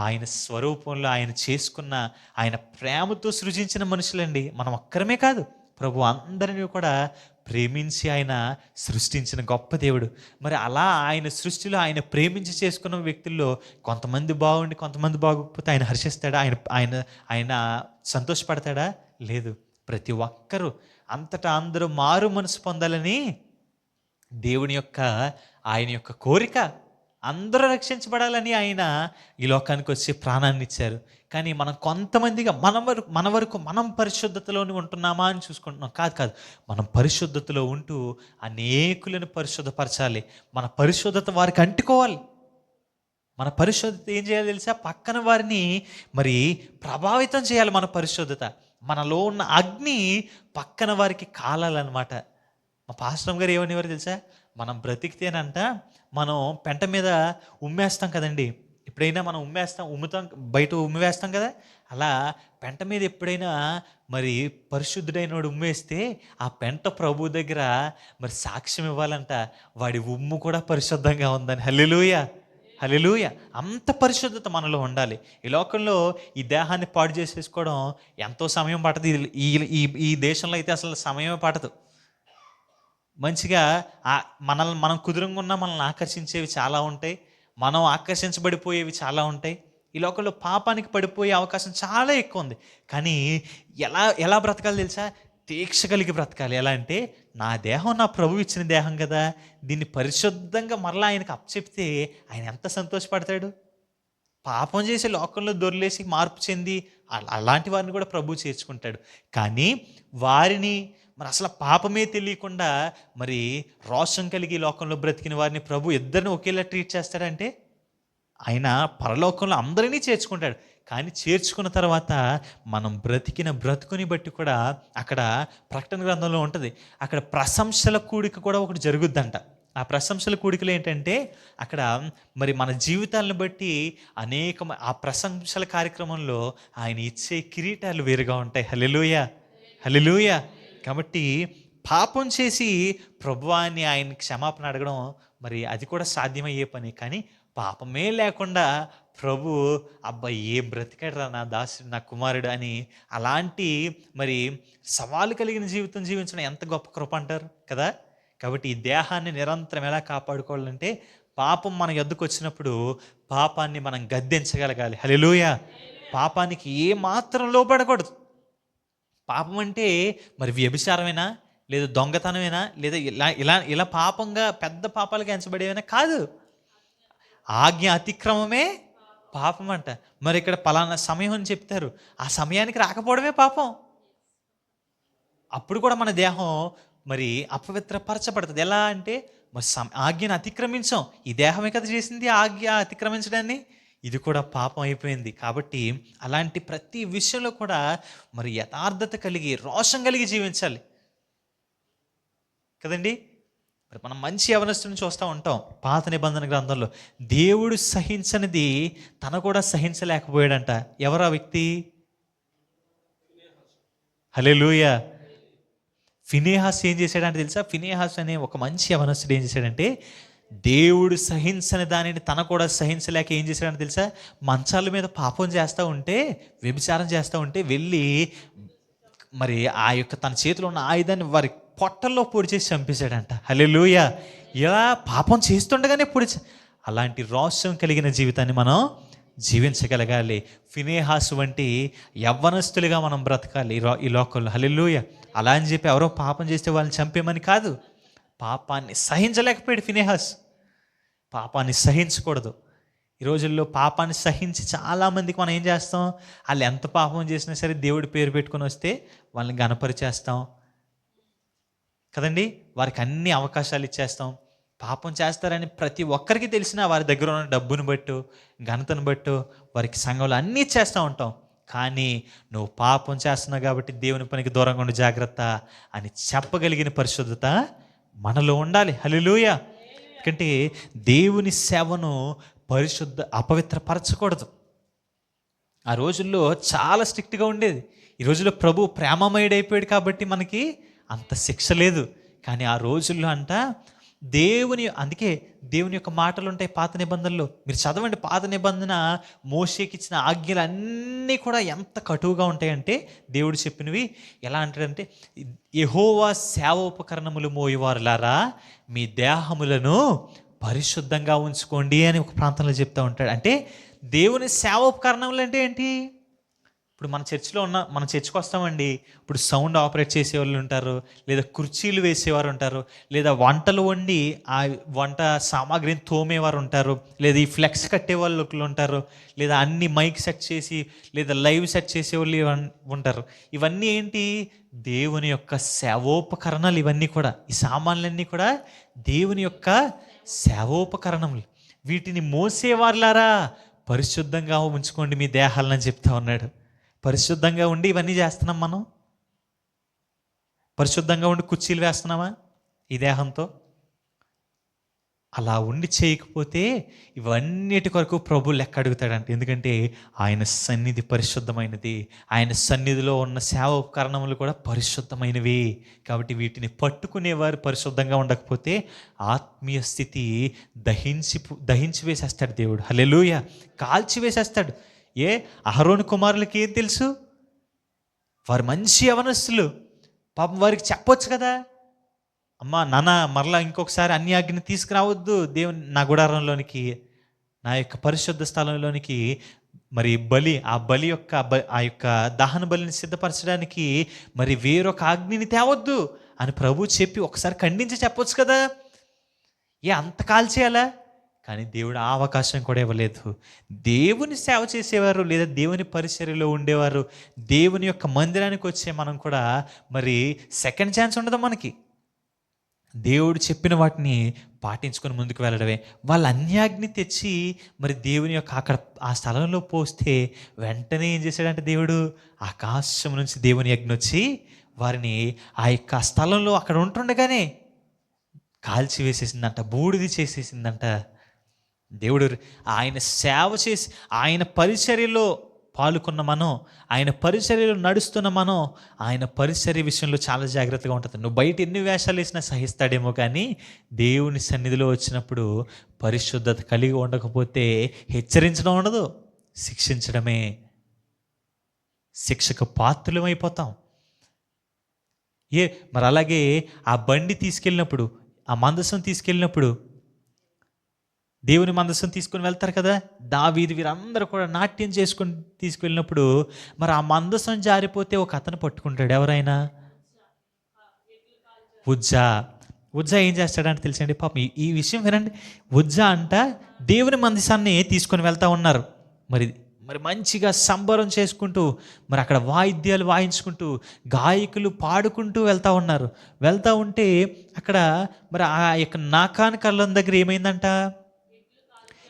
ఆయన స్వరూపంలో ఆయన చేసుకున్న, ఆయన ప్రేమతో సృజించిన మనుషులండి. మనం ఒక్కరమే కాదు, ప్రభు అందరినీ కూడా ప్రేమించి ఆయన సృష్టించిన గొప్ప దేవుడు. మరి అలా ఆయన సృష్టిలో ఆయన ప్రేమించి చేసుకున్న వ్యక్తుల్లో కొంతమంది బాగుండి కొంతమంది బాగోకపోతే ఆయన హర్షిస్తాడా? ఆయన సంతోషపడతాడా? లేదు. ప్రతి ఒక్కరూ అంతటా అందరూ మారు మనసు పొందాలని దేవుని యొక్క ఆయన యొక్క కోరిక. అందరూ రక్షించబడాలని ఆయన ఈ లోకానికి వచ్చి ప్రాణాన్ని ఇచ్చారు. కానీ మనం కొంతమందిగా మన వరకు మనం పరిశుద్ధతలోని ఉంటున్నామా అని చూసుకుంటున్నాం. కాదు, మనం పరిశుద్ధతలో ఉంటూ అనేకులను పరిశుద్ధపరచాలి. మన పరిశుద్ధత వారికి అంటుకోవాలి. మన పరిశుద్ధత ఏం చేయాలి తెలుసా? పక్కన వారిని మరి ప్రభావితం చేయాలి. మన పరిశుద్ధత, మనలో ఉన్న అగ్ని పక్కన వారికి కాలాలన్నమాట. మా పాస్టర్ గారు ఏమనేవారు తెలుసా? మనం బ్రతికితేనంట మనం పెంట మీద ఉమ్మేస్తాం కదండి. ఎప్పుడైనా మనం ఉమ్ముతాం, బయట ఉమ్మి వేస్తాం కదా, అలా పెంట మీద ఎప్పుడైనా మరి పరిశుద్ధుడైనోడు ఉమ్మేస్తే ఆ పెంట ప్రభు దగ్గర మరి సాక్ష్యం ఇవ్వాలంట, వాడి ఉమ్ము కూడా పరిశుద్ధంగా ఉందని. హల్లెలూయా, హల్లెలూయా. అంత పరిశుద్ధత మనలో ఉండాలి. ఈ లోకంలో ఈ దేహాన్ని పాడు చేసేసుకోవడం ఎంతో సమయం పట్టదు. ఈ ఈ ఈ దేశంలో అయితే అసలు సమయమే పట్టదు. మంచిగా మనల్ని మనం కుదురంగా ఉన్నా మనల్ని ఆకర్షించేవి చాలా ఉంటాయి, మనం ఆకర్షించబడిపోయేవి చాలా ఉంటాయి. ఈ లోకంలో పాపానికి పడిపోయే అవకాశం చాలా ఎక్కువ ఉంది. కానీ ఎలా ఎలా బ్రతకాలి తెలుసా? దీక్ష కలిగి బ్రతకాలి. ఎలా అంటే, నా దేహం నా ప్రభు ఇచ్చిన దేహం కదా, దీన్ని పరిశుద్ధంగా మరలా ఆయనకు అప్పచెప్తే ఆయన ఎంత సంతోషపడతాడు. పాపం చేసి లోకంలో దొర్లేసి మార్పు చెంది అలాంటి వారిని కూడా ప్రభు చేర్చుకుంటాడు. కానీ వారిని మరి అసలు పాపమే తెలియకుండా మరి రోషం కలిగి లోకంలో బ్రతికిన వారిని ప్రభు ఇద్దరిని ఒకేలా ట్రీట్ చేస్తాడంటే, ఆయన పరలోకంలో అందరినీ చేర్చుకుంటాడు. కానీ చేర్చుకున్న తర్వాత మనం బ్రతికిన బ్రతుకుని బట్టి కూడా అక్కడ ప్రకటన గ్రంథంలో ఉంటుంది, అక్కడ ప్రశంసల కూడిక కూడా ఒకటి జరుగుద్దంట. ఆ ప్రశంసల కూడికలు ఏంటంటే, అక్కడ మరి మన జీవితాలను బట్టి ఆ ప్రశంసల కార్యక్రమంలో ఆయన ఇచ్చే కిరీటాలు వేరుగా ఉంటాయి. హల్లెలూయా, హల్లెలూయా. కాబట్టి పాపం చేసి ప్రభువాన్ని ఆయన క్షమాపణ అడగడం మరి అది కూడా సాధ్యమయ్యే పని. కానీ పాపమే లేకుండా ప్రభు, అబ్బాయి ఏం బ్రతికాడు రా నా దాసుడు, నా కుమారుడు అని అలాంటి మరి సవాలు కలిగిన జీవితం జీవించడం ఎంత గొప్ప కృప అంటారు కదా. కాబట్టి ఈ దేహాన్ని నిరంతరం ఎలా కాపాడుకోవాలంటే, పాపం మన యొద్దకు వచ్చినప్పుడు పాపాన్ని మనం గద్దించగలగాలి. హల్లెలూయా. పాపానికి ఏ మాత్రం లోపడకూడదు. పాపం అంటే మరి వ్యభిచారమేనా, లేదా దొంగతనమేనా, లేదా ఇలా ఇలా ఇలా పాపంగా పెద్ద పాపాలకు ఎంచబడేవైనా కాదు. ఆజ్ఞ అతిక్రమమే పాపం అంట. మరి ఇక్కడ పలానా సమయం అని చెప్తారు, ఆ సమయానికి రాకపోవడమే పాపం. అప్పుడు కూడా మన దేహం మరి అపవిత్రపరచబడుతుంది. ఎలా అంటే, మరి ఆజ్ఞను అతిక్రమించాం, ఈ దేహమే కదా చేసింది ఆజ్ఞ అతిక్రమించడాన్ని, ఇది కూడా పాపం అయిపోయింది. కాబట్టి అలాంటి ప్రతి విషయంలో కూడా మరి యథార్థత కలిగి రోషం కలిగి జీవించాలి కదండి. మరి మనం మంచి యవనస్తుని చూస్తూ ఉంటాం పాత నిబంధన గ్రంథంలో. దేవుడు సహించనిది తన కూడా సహించలేకపోయాడంట. ఎవరు ఆ వ్యక్తి? హల్లెలూయా. ఫినెహాస్ ఏం చేశాడంటే తెలుసా? ఫినెహాస్ అనే ఒక మంచి యవనస్తుడు ఏం చేశాడంటే, దేవుడు సహించని దానిని తన కూడా సహించలేక ఏం చేశాడంటే తెలుసా? మంచాల మీద పాపం చేస్తూ ఉంటే, వ్యభిచారం చేస్తూ ఉంటే వెళ్ళి మరి ఆ యొక్క తన చేతిలో ఉన్న ఆయుధాన్ని వారి పొట్టల్లో పొడి చేసి చంపేశాడంట. హల్లెలూయా. ఇలా పాపం చేస్తుండగానే అలాంటి రోషం కలిగిన జీవితాన్ని మనం జీవించగలగాలి. ఫినెహాస్ వంటి యవ్వనస్తులుగా మనం బ్రతకాలి ఈ లోకంలో. హల్లెలూయా. అలా అని చెప్పి ఎవరో పాపం చేస్తే వాళ్ళని చంపేమని కాదు. పాపాన్ని సహించలేకపోయాడు ఫినెహాస్. పాపాన్ని సహించకూడదు. ఈ రోజుల్లో పాపాన్ని సహించి చాలామందికి మనం ఏం చేస్తాం, వాళ్ళు ఎంత పాపం చేసినా సరే దేవుడి పేరు పెట్టుకొని వస్తే వాళ్ళని గణపరిచేస్తాం కదండి. వారికి అన్ని అవకాశాలు ఇచ్చేస్తాం. పాపం చేస్తారని ప్రతి ఒక్కరికి తెలిసినా వారి దగ్గర ఉన్న డబ్బును బట్టు, ఘనతను బట్టు వారికి సంఘంలో అన్నీ ఇచ్చేస్తూ ఉంటాం. కానీ నువ్వు పాపం చేస్తున్నావు కాబట్టి దేవుని పనికి దూరంగా ఉండి జాగ్రత్త అని చెప్పగలిగిన పరిశుద్ధత మనలో ఉండాలి. హల్లెలూయా. ఎందుకంటే దేవుని సేవను అపవిత్రపరచకూడదు. ఆ రోజుల్లో చాలా స్ట్రిక్ట్గా ఉండేది. ఈ రోజుల్లో ప్రభు ప్రేమమయుడైపోయాడు కాబట్టి మనకి అంత శిక్ష లేదు. కానీ ఆ రోజుల్లో అందుకే దేవుని యొక్క మాటలు ఉంటాయి పాత నిబంధనలో. మీరు చదవండి, పాత నిబంధన మోషేకి ఇచ్చిన ఆజ్ఞలు అన్నీ కూడా ఎంత కటువుగా ఉంటాయంటే, దేవుడు చెప్పినవి ఎలా అంటాడంటే, యెహోవా సేవోపకరణములు మోయువారులారా మీ దేహములను పరిశుద్ధంగా ఉంచుకోండి అని ఒక ప్రాంతంలో చెప్తూ ఉంటాడు. అంటే దేవుని సేవోపకరణములు అంటే ఏంటి? ఇప్పుడు మన చర్చికి వస్తామండి, ఇప్పుడు సౌండ్ ఆపరేట్ చేసేవాళ్ళు ఉంటారు, లేదా కుర్చీలు వేసేవారు ఉంటారు, లేదా వంటలు వండి ఆ వంట సామాగ్రిని తోమేవారు ఉంటారు, లేదా ఈ ఫ్లెక్స్ కట్టే వాళ్ళు ఉంటారు, లేదా అన్ని మైక్ సెట్ చేసి లేదా లైవ్ సెట్ చేసేవాళ్ళు ఉంటారు. ఇవన్నీ ఏంటి? దేవుని యొక్క సేవోపకరణాలు. ఇవన్నీ కూడా, ఈ సామాన్లన్నీ కూడా దేవుని యొక్క సేవోపకరణములు. వీటిని మోసేవారులారా పరిశుద్ధంగా ఉంచుకోండి మీ దేహాలని చెప్తా ఉన్నాడు. పరిశుద్ధంగా ఉండి ఇవన్నీ చేస్తున్నాం మనం? పరిశుద్ధంగా ఉండి కుర్చీలు వేస్తున్నామా ఈ దేహంతో? అలా ఉండి చేయకపోతే ఇవన్నిటి కొరకు ప్రభు లెక్క అడుగుతాడంట. ఎందుకంటే ఆయన సన్నిధి పరిశుద్ధమైనది, ఆయన సన్నిధిలో ఉన్న సేవ ఉపకరణములు కూడా పరిశుద్ధమైనవి. కాబట్టి వీటిని పట్టుకునేవారు పరిశుద్ధంగా ఉండకపోతే ఆత్మీయ స్థితి దహించి వేసేస్తాడు దేవుడు. హల్లెలూయా. కాల్చి వేసేస్తాడు. అహరోను కుమారులకి ఏం తెలుసు? వారు మంచి యవనస్తులు. పాపం వారికి చెప్పొచ్చు కదా, అమ్మా నాన్న మరలా ఇంకొకసారి అన్యాజ్ఞని తీసుకురావద్దు దేవుని నా గుడారంలోనికి, నా యొక్క పరిశుద్ధ స్థలంలోనికి. మరి ఆ బలి యొక్క ఆ యొక్క దహన బలిని సిద్ధపరచడానికి మరి వేరొక అగ్నిని తేవద్దు అని ప్రభు చెప్పి ఒకసారి ఖండించి చెప్పొచ్చు కదా. అంత కాల్చేయాలా? కానీ దేవుడు ఆ అవకాశం కూడా ఇవ్వలేదు. దేవుని సేవ చేసేవారు లేదా దేవుని పరిచర్యలో ఉండేవారు, దేవుని యొక్క మందిరానికి వచ్చే మనం కూడా మరి సెకండ్ ఛాన్స్ ఉండదు మనకి. దేవుడు చెప్పిన వాటిని పాటించుకొని ముందుకు వెళ్ళడమే. వాళ్ళ అన్యాగ్ని తెచ్చి మరి దేవుని యొక్క అక్కడ ఆ స్థలంలో పోస్తే వెంటనే ఏం చేశాడంటే దేవుడు ఆకాశం నుంచి దేవుని అగ్ని వచ్చి వారిని ఆ యొక్క స్థలంలో అక్కడ ఉంటుండగానే కాల్చి వేసేసిందంట, బూడిది చేసేసిందంట. దేవుడు ఆయన సేవ చేసి ఆయన పరిచర్యలో పాల్గొన్న మనం, ఆయన పరిచర్యలో నడుస్తున్న మనం, ఆయన పరిచర్య విషయంలో చాలా జాగ్రత్తగా ఉంటుంది. నువ్వు బయట ఎన్ని వేషాలు వేసినా సహిస్తాడేమో, కానీ దేవుని సన్నిధిలో వచ్చినప్పుడు పరిశుద్ధత కలిగి ఉండకపోతే హెచ్చరించడం ఉండదు, శిక్షించడమే. శిక్షకు పాత్రులమైపోతాం. మరి అలాగే ఆ బండి తీసుకెళ్ళినప్పుడు, ఆ మందసం తీసుకెళ్ళినప్పుడు, దేవుని మందసం తీసుకొని వెళ్తారు కదా, వీరందరూ కూడా నాట్యం చేసుకొని తీసుకెళ్ళినప్పుడు మరి ఆ మందసం జారిపోతే ఒక అతను పట్టుకుంటాడు. ఎవరైనా ఉజ్జా ఏం చేస్తాడంటే తెలుసండి, పాపం ఈ విషయం వినండి. ఉజ్జా అంట దేవుని మందసాన్ని తీసుకొని వెళ్తా ఉన్నారు. మరి మంచిగా సంబరం చేసుకుంటూ మరి అక్కడ వాయిద్యాలు వాయించుకుంటూ గాయకులు పాడుకుంటూ వెళ్తూ ఉన్నారు. వెళ్తూ ఉంటే అక్కడ మరి ఆ యొక్క నాకాన్ కళ్ళం దగ్గర ఏమైందంట,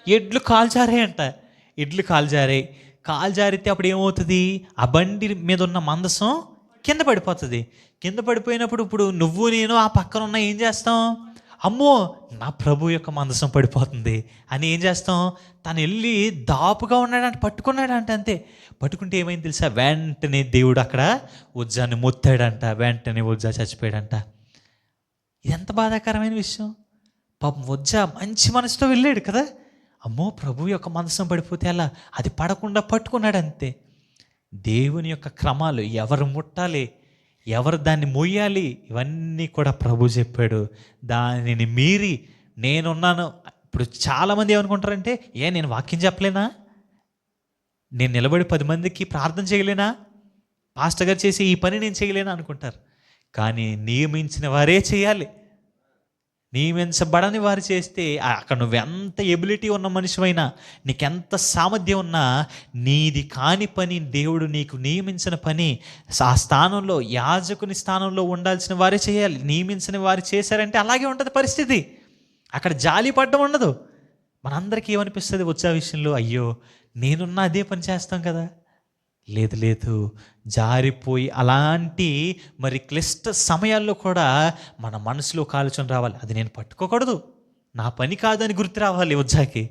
ఎడ్లు కాల్జారాయంట. ఎడ్లు కాల్జారితే అప్పుడు ఏమవుతుంది, ఆ బండి మీద ఉన్న మందసం కింద పడిపోతుంది. కింద పడిపోయినప్పుడు ఇప్పుడు నువ్వు నేను ఆ పక్కన ఉన్న ఏం చేస్తాం, అమ్మో నా ప్రభు యొక్క మందసం పడిపోతుంది అని ఏం చేస్తాం, తను వెళ్ళి దాపుగా ఉన్నాడంట, పట్టుకున్నాడంట. అంతే పట్టుకుంటే ఏమైంది తెలుసా, వెంటనే దేవుడు అక్కడ ఉజ్జాన్ని మొత్తాడంట. వెంటనే ఉజ్జా చచ్చిపోయాడంట. ఇది ఎంత బాధాకరమైన విషయం. పాపం ఉజ్జా మంచి మనసుతో వెళ్ళాడు కదా, అమ్మో ప్రభు యొక్క మనసం పడిపోతే అలా, అది పడకుండా పట్టుకున్నాడు. అంతే దేవుని యొక్క క్రమాలు, ఎవరు ముట్టాలి, ఎవరు దాన్ని మొయ్యాలి, ఇవన్నీ కూడా ప్రభు చెప్పాడు. దానిని మీరి నేనున్నాను. ఇప్పుడు చాలామంది ఏమనుకుంటారంటే, నేను వాక్యం చెప్పలేనా, నేను నిలబడి 10 మందికి ప్రార్థన చేయలేనా, పాస్టర్ గారు చేసి ఈ పని నేను చేయలేనా అనుకుంటారు. కానీ నియమించిన వారే చేయాలి. నియమించబడని వారు చేస్తే అక్కడ నువ్వెంత ఎబిలిటీ ఉన్న మనిషివైనా, నీకెంత సామర్థ్యం ఉన్నా, నీది కాని పని, దేవుడు నీకు నియమించిన పని ఆ స్థానంలో, యాజకుని స్థానంలో ఉండాల్సిన వారే చేయాలి. నియమించిన వారు చేశారంటే అలాగే ఉంటుంది పరిస్థితి. అక్కడ జాలి పడ్డం ఉండదు. మనందరికీ ఏమనిపిస్తుంది వచ్చే విషయంలో, అయ్యో నేనున్నా అదే పని చేస్తాం కదా. లేదు, జారిపోయి అలాంటి మరి క్లిష్ట సమయాల్లో కూడా మన మనసులో ఆలోచన రావాలి, అది నేను పట్టుకోకూడదు, నా పని కాదని గుర్తు రావాలి ఉజ్జాకి.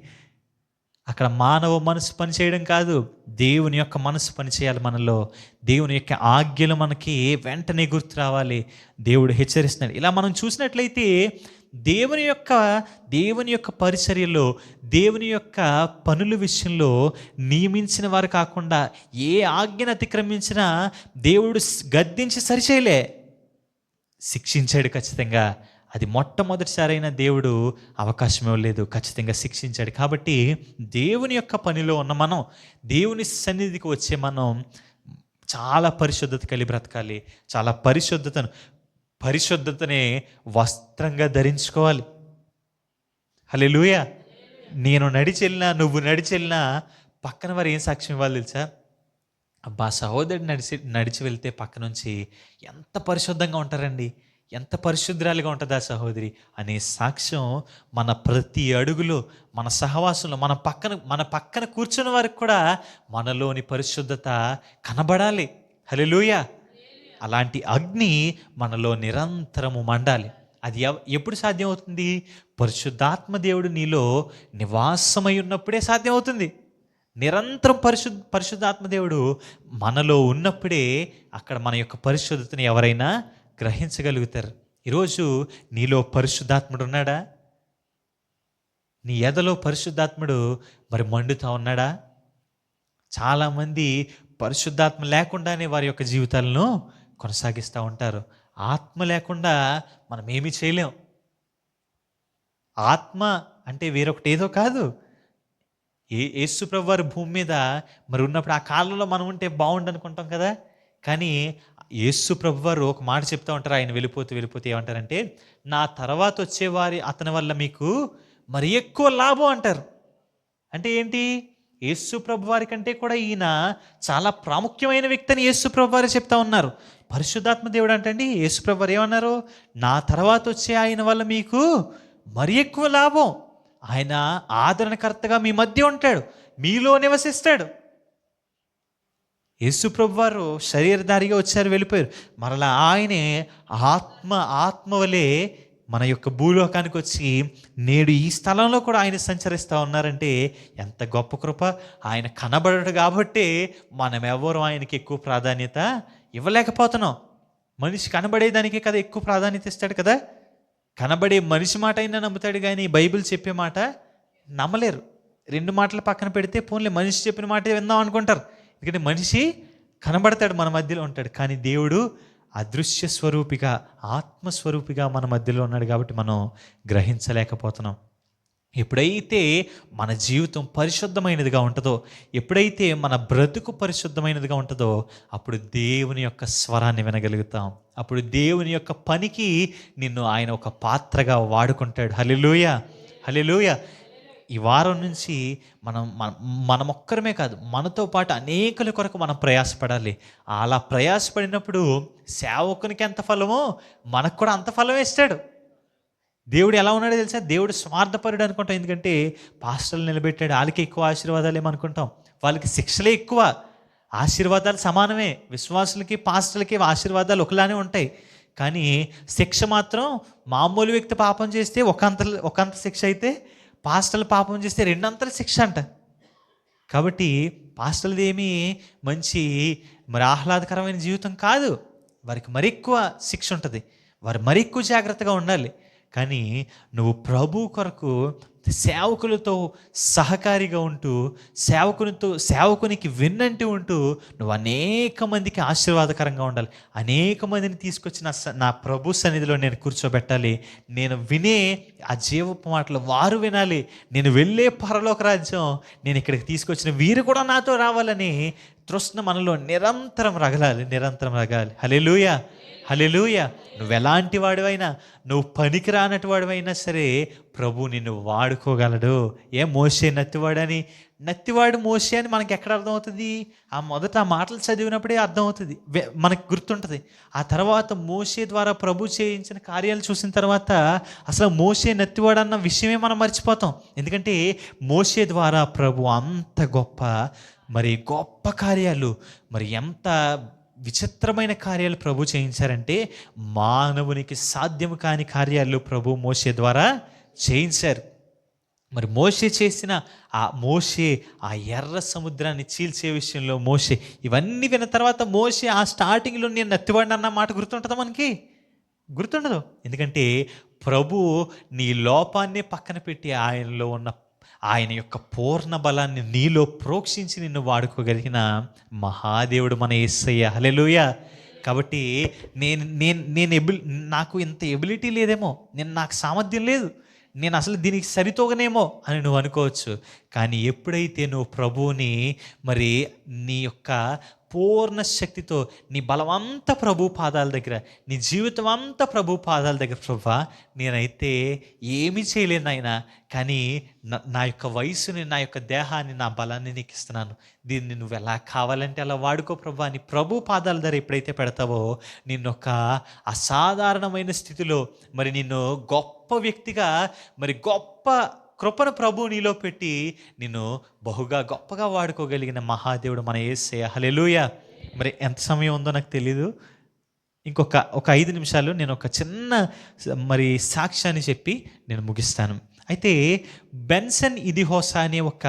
అక్కడ మానవ మనసు పని చేయడం కాదు, దేవుని యొక్క మనసు పని చేయాలి మనలో. దేవుని యొక్క ఆజ్ఞలు మనకి వెంటనే గుర్తు రావాలి. దేవుడు హెచ్చరిస్తున్నాడు. ఇలా మనం చూసినట్లయితే దేవుని యొక్క పరిచర్యలో, దేవుని యొక్క పనుల విషయంలో నియమించిన వారు కాకుండా ఏ ఆజ్ఞను అతిక్రమించినా దేవుడు గద్దించి సరిచేయలే, శిక్షించాడు ఖచ్చితంగా. అది మొట్టమొదటిసారైన దేవుడు అవకాశం ఇవ్వలేదు, ఖచ్చితంగా శిక్షించాడు. కాబట్టి దేవుని యొక్క పనిలో ఉన్న మనం, దేవుని సన్నిధికి వచ్చే మనం చాలా పరిశుద్ధత కలిగి బ్రతకాలి. చాలా పరిశుద్ధతనే వస్త్రంగా ధరించుకోవాలి. హల్లెలూయా. నేను నడిచెళ్ళినా, నువ్వు నడిచెళ్ళినా పక్కన వారు ఏం సాక్ష్యం ఇవ్వాలి తెలుసా, అబ్బా సహోదరుడు నడిచి వెళ్తే పక్క నుంచి ఎంత పరిశుద్ధంగా ఉంటారండి, ఎంత పరిశుద్ధురాలుగా ఉంటుంది ఆ సహోదరి అనే సాక్ష్యం మన ప్రతి అడుగులో, మన సహవాసంలో, మన పక్కన కూర్చున్న వారికి కూడా మనలోని పరిశుద్ధత కనబడాలి. హల్లెలూయా. అలాంటి అగ్ని మనలో నిరంతరము మండాలి. అది ఎప్పుడు సాధ్యం అవుతుంది? పరిశుద్ధాత్మ దేవుడు నీలో నివాసమై ఉన్నప్పుడే సాధ్యం అవుతుంది. నిరంతరం పరిశుద్ధాత్మ దేవుడు మనలో ఉన్నప్పుడే అక్కడ మన యొక్క పరిశుద్ధతని ఎవరైనా గ్రహించగలుగుతారు. ఈరోజు నీలో పరిశుద్ధాత్ముడు ఉన్నాడా? నీ ఎదలో పరిశుద్ధాత్ముడు మరి మండుతా ఉన్నాడా? చాలామంది పరిశుద్ధాత్మ లేకుండానే వారి యొక్క జీవితాలను కొనసాగిస్తూ ఉంటారు. ఆత్మ లేకుండా మనం ఏమీ చేయలేం. ఆత్మ అంటే వేరొకటి ఏదో కాదు. యేసు ప్రభువు వారు భూమి మీద మరి ఉన్నప్పుడు ఆ కాలంలో మనం ఉంటే బాగుండు అనుకుంటాం కదా. కానీ యేసు ప్రభువు వారు ఒక మాట చెప్తూ ఉంటారు. ఆయన వెళ్ళిపోతే ఏమంటారంటే, నా తర్వాత వచ్చేవారి అతని వల్ల మీకు మరి ఎక్కువ లాభం అంటారు. అంటే ఏంటి? యేసు ప్రభు వారి కంటే కూడా ఈయన చాలా ప్రాముఖ్యమైన వ్యక్తి అని యేసు ప్రభు వారు చెప్తా ఉన్నారు. పరిశుద్ధాత్మ దేవుడు అంటే యేసు ప్రభు వారు ఏమన్నారు? నా తర్వాత వచ్చే ఆయన వల్ల మీకు మరి ఎక్కువ లాభం. ఆయన ఆదరణకర్తగా మీ మధ్య ఉంటాడు, మీలో నివసిస్తాడు. యేసు ప్రభు వారు శరీరధారిగా వచ్చారు, వెళ్ళిపోయారు. మరలా ఆయనే ఆత్మ వలె మన యొక్క భూలోకానికి వచ్చి నేడు ఈ స్థలంలో కూడా ఆయన సంచరిస్తూ ఉన్నారంటే ఎంత గొప్ప కృప. ఆయన కనబడడు కాబట్టి మనం ఎవరు ఆయనకి ఎక్కువ ప్రాధాన్యత ఇవ్వలేకపోతున్నాం. మనిషి కనబడేదానికే కదా ఎక్కువ ప్రాధాన్యత ఇస్తాడు కదా. కనబడే మనిషి మాట అయినా నమ్ముతాడు, కానీ బైబిల్ చెప్పే మాట నమ్మలేరు. 2 మాటలు పక్కన పెడితే పోన్లే మనిషి చెప్పిన మాట విందాం అనుకుంటారు. ఎందుకంటే మనిషి కనబడతాడు, మన మధ్యలో ఉంటాడు, కానీ దేవుడు అదృశ్య స్వరూపిగా ఆత్మస్వరూపిగా మన మధ్యలో ఉన్నాడు కాబట్టి మనం గ్రహించలేకపోతున్నాం. ఎప్పుడైతే మన జీవితం పరిశుద్ధమైనదిగా ఉంటుందో, ఎప్పుడైతే మన బ్రతుకు పరిశుద్ధమైనదిగా ఉంటుందో, అప్పుడు దేవుని యొక్క స్వరాన్ని వినగలుగుతాం. అప్పుడు దేవుని యొక్క పనికి నిన్ను ఆయన ఒక పాత్రగా వాడుకుంటాడు. హల్లెలూయా, హల్లెలూయా. ఈ వారం నుంచి మనమొక్కరమే కాదు, మనతో పాటు అనేకుల కొరకు మనం ప్రయాసపడాలి. అలా ప్రయాసపడినప్పుడు సేవకునికి ఎంత ఫలమో మనకు కూడా అంత ఫలం ఇస్తాడు. దేవుడు ఎలా ఉన్నాడో తెలుసా? దేవుడు స్వార్థపరుడు అనుకుంటాం. ఎందుకంటే పాస్టర్లు నిలబెట్టాడు, వాళ్ళకి ఎక్కువ ఆశీర్వాదాలు ఏమనుకుంటాం, వాళ్ళకి శిక్షలే ఎక్కువ. ఆశీర్వాదాలు సమానమే, విశ్వాసులకి పాస్టర్లకి ఆశీర్వాదాలు ఒకలానే ఉంటాయి. కానీ శిక్ష మాత్రం మామూలు వ్యక్తి పాపం చేస్తే ఒకంత శిక్ష అయితే, పాస్టర్లు పాపం చేస్తే 2 అంతల శిక్ష అంట. కాబట్టి పాస్టర్లది ఏమీ మంచి మరి ఆహ్లాదకరమైన జీవితం కాదు. వారికి మరి ఎక్కువ శిక్ష ఉంటుంది, వారు మరి ఎక్కువ జాగ్రత్తగా ఉండాలి. కానీ నువ్వు ప్రభు కొరకు సేవకులతో సహకారిగా ఉంటూ, సేవకునికి విన్నంటి ఉంటూ నువ్వు అనేక మందికి ఆశీర్వాదకరంగా ఉండాలి. అనేక మందిని తీసుకొచ్చి నా ప్రభు సన్నిధిలో నేను కూర్చోబెట్టాలి. నేను వినే ఆ జీవపు మాటలు వారు వినాలి. నేను వెళ్ళే పరలోక రాజ్యం నేను ఇక్కడికి తీసుకొచ్చిన వీరు కూడా నాతో రావాలని తృష్ణ మనలో నిరంతరం రగలాలి. హల్లెలూయా, హల్లెలూయా. నువ్వు ఎలాంటి వాడివైనా, నువ్వు పనికి రానటి వాడివైనా సరే ప్రభు నిన్ను వాడుకోగలడు. మోషే నత్తివాడు మోషే అని మనకి ఎక్కడ అర్థమవుతుంది? మొదట ఆ మాటలు చదివినప్పుడే అర్థమవుతుంది, మనకు గుర్తుంటుంది. ఆ తర్వాత మోషే ద్వారా ప్రభు చేయించిన కార్యాలు చూసిన తర్వాత అసలు మోషే నత్తివాడు అన్న విషయమే మనం మర్చిపోతాం. ఎందుకంటే మోషే ద్వారా ప్రభు అంత గొప్ప కార్యాలు, మరి ఎంత విచిత్రమైన కార్యాలు ప్రభు చేయించారంటే, మానవునికి సాధ్యము కాని కార్యాలు ప్రభు మోషే ద్వారా చేయించారు. మరి మోషే చేసిన ఆ ఎర్ర సముద్రాన్ని చీల్చే విషయంలో మోషే, ఇవన్నీ విన్న తర్వాత మోషే ఆ స్టార్టింగ్లో నేను నత్తివాడిని అన్న మాట గుర్తుంటుందా? మనకి గుర్తుండదు. ఎందుకంటే ప్రభు నీ లోపాన్ని పక్కన పెట్టి ఆయనలో ఉన్న ఆయన యొక్క పూర్ణ బలాన్ని నీలో ప్రోక్షించి నిన్ను వాడుకోగలిగిన మహాదేవుడు మన యేసయ్య. హల్లెలూయా. కాబట్టి నాకు ఇంత ఎబిలిటీ లేదేమో, నాకు సామర్థ్యం లేదు, నేను అసలు దీనికి సరితోగనేమో అని నువ్వు అనుకోవచ్చు. కానీ ఎప్పుడైతే నువ్వు ప్రభువుని మరి నీ యొక్క పూర్ణ శక్తితో, నీ బలమంతా ప్రభు పాదాల దగ్గర, నీ జీవితం అంతా ప్రభు పాదాల దగ్గర, ప్రభువా నేనైతే ఏమీ చేయలేను నాయనా, కానీ నా యొక్క వయసుని, నా యొక్క దేహాన్ని, నా బలాన్ని నీకు ఇస్తున్నాను, దీన్ని నువ్వు ఎలా కావాలంటే అలా వాడుకో ప్రభువా అని ప్రభు పాదాల దగ్గర ఎప్పుడైతే పెడతావో, నిన్నొక అసాధారణమైన స్థితిలో మరి నిన్ను గొప్ప వ్యక్తిగా, మరి గొప్ప కృపను ప్రభు నీలో పెట్టి నిన్ను బహుగా గొప్పగా వాడుకోగలిగిన మహాదేవుడు మన యేసయ్య. హల్లెలూయా. మరి ఎంత సమయం ఉందో నాకు తెలీదు, ఒక 5 నిమిషాలు నేను ఒక చిన్న మరి సాక్ష్యాన్ని చెప్పి నేను ముగిస్తాను. అయితే బెన్సన్ ఇదిహోసా అనే ఒక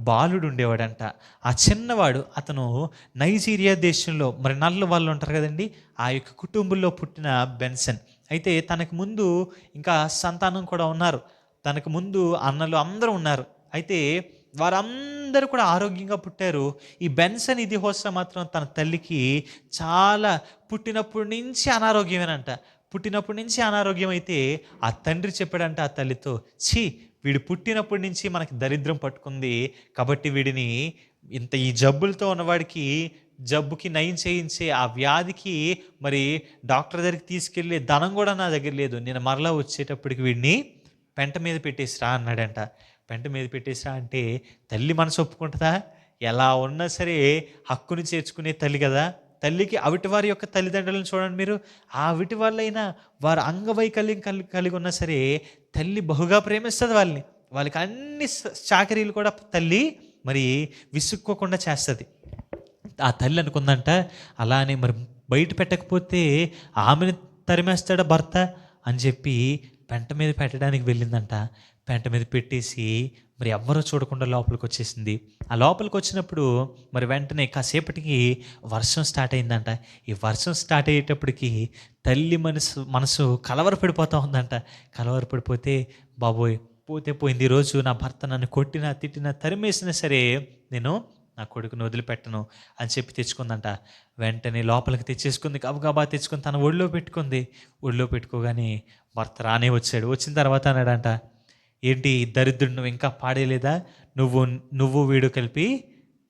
బాలుడు ఉండేవాడంట. ఆ చిన్నవాడు అతను నైజీరియా దేశంలో మరి నల్ల వాళ్ళు ఉంటారు కదండీ! ఆ యొక్క కుటుంబంలో పుట్టిన బెన్సన్. అయితే తనకు ముందు ఇంకా సంతానం కూడా ఉన్నారు. తనకు ముందు అన్నలు అందరూ ఉన్నారు. అయితే వారందరూ కూడా ఆరోగ్యంగా పుట్టారు. ఈ బెన్సన్ ఇదిహోసా మాత్రం తన తల్లికి చాలా పుట్టినప్పటి నుంచి అనారోగ్యమేనంట. పుట్టినప్పటి నుంచి అనారోగ్యం అయితే ఆ తండ్రి చెప్పాడంట ఆ తల్లితో, ఛీ! వీడు పుట్టినప్పటి నుంచి మనకి దరిద్రం పట్టుకుంది. కాబట్టి వీడిని ఈ జబ్బులతో ఉన్నవాడికి జబ్బుకి నయం చేయించే ఆ వ్యాధికి మరి డాక్టర్ దగ్గరికి తీసుకెళ్ళే ధనం కూడా నా దగ్గర లేదు. నేను మరలా వచ్చేటప్పటికి వీడిని పెంట మీద పెట్టేసిరా అన్నాడంట. పెంట మీద పెట్టేసిరా అంటే తల్లి మనసు ఒప్పుకుంటుందా? ఎలా ఉన్నా సరే హక్కుని చేర్చుకునే తల్లి కదా! తల్లికి అవిటి వారి యొక్క తల్లిదండ్రులను చూడండి మీరు. ఆ అవిటి వాళ్ళైనా వారు అంగవైకల్యం కలిగి ఉన్నా సరే తల్లి బహుగా ప్రేమిస్తుంది వాళ్ళని. వాళ్ళకి అన్ని చాకరీలు కూడా తల్లి మరి విసుక్కోకుండా చేస్తుంది. ఆ తల్లి అనుకుందంట, అలా అని మరి బయట పెట్టకపోతే ఆమెను తరిమేస్తాడా భర్త అని చెప్పి పెంట మీద పెట్టడానికి వెళ్ళిందంట. పెంట మీద పెట్టేసి మరి ఎవ్వరూ చూడకుండా లోపలికి వచ్చేసింది. ఆ లోపలికి వచ్చినప్పుడు మరి వెంటనే కాసేపటికి వర్షం స్టార్ట్ అయిందంట. ఈ వర్షం స్టార్ట్ అయ్యేటప్పటికి తల్లి మనసు కలవరపడిపోతూ ఉందంట. కలవరపడిపోతే, బాబోయ్ పోతే పోయింది, ఈరోజు నా భర్త నన్ను కొట్టినా తిట్టినా తరిమేసినా సరే నేను నా కొడుకుని వదిలిపెట్టను అని చెప్పి తెచ్చుకుందంట. వెంటనే లోపలికి తెచ్చేసుకుంది, గబగబా తెచ్చుకొని తన ఒళ్ళో పెట్టుకుంది. ఒళ్ళో పెట్టుకోగానే భర్త రానే వచ్చాడు. వచ్చిన తర్వాత అన్నాడంట, ఏంటి దరిద్రుడు నువ్వు ఇంకా పాడేలేదా? నువ్వు వీడు కలిపి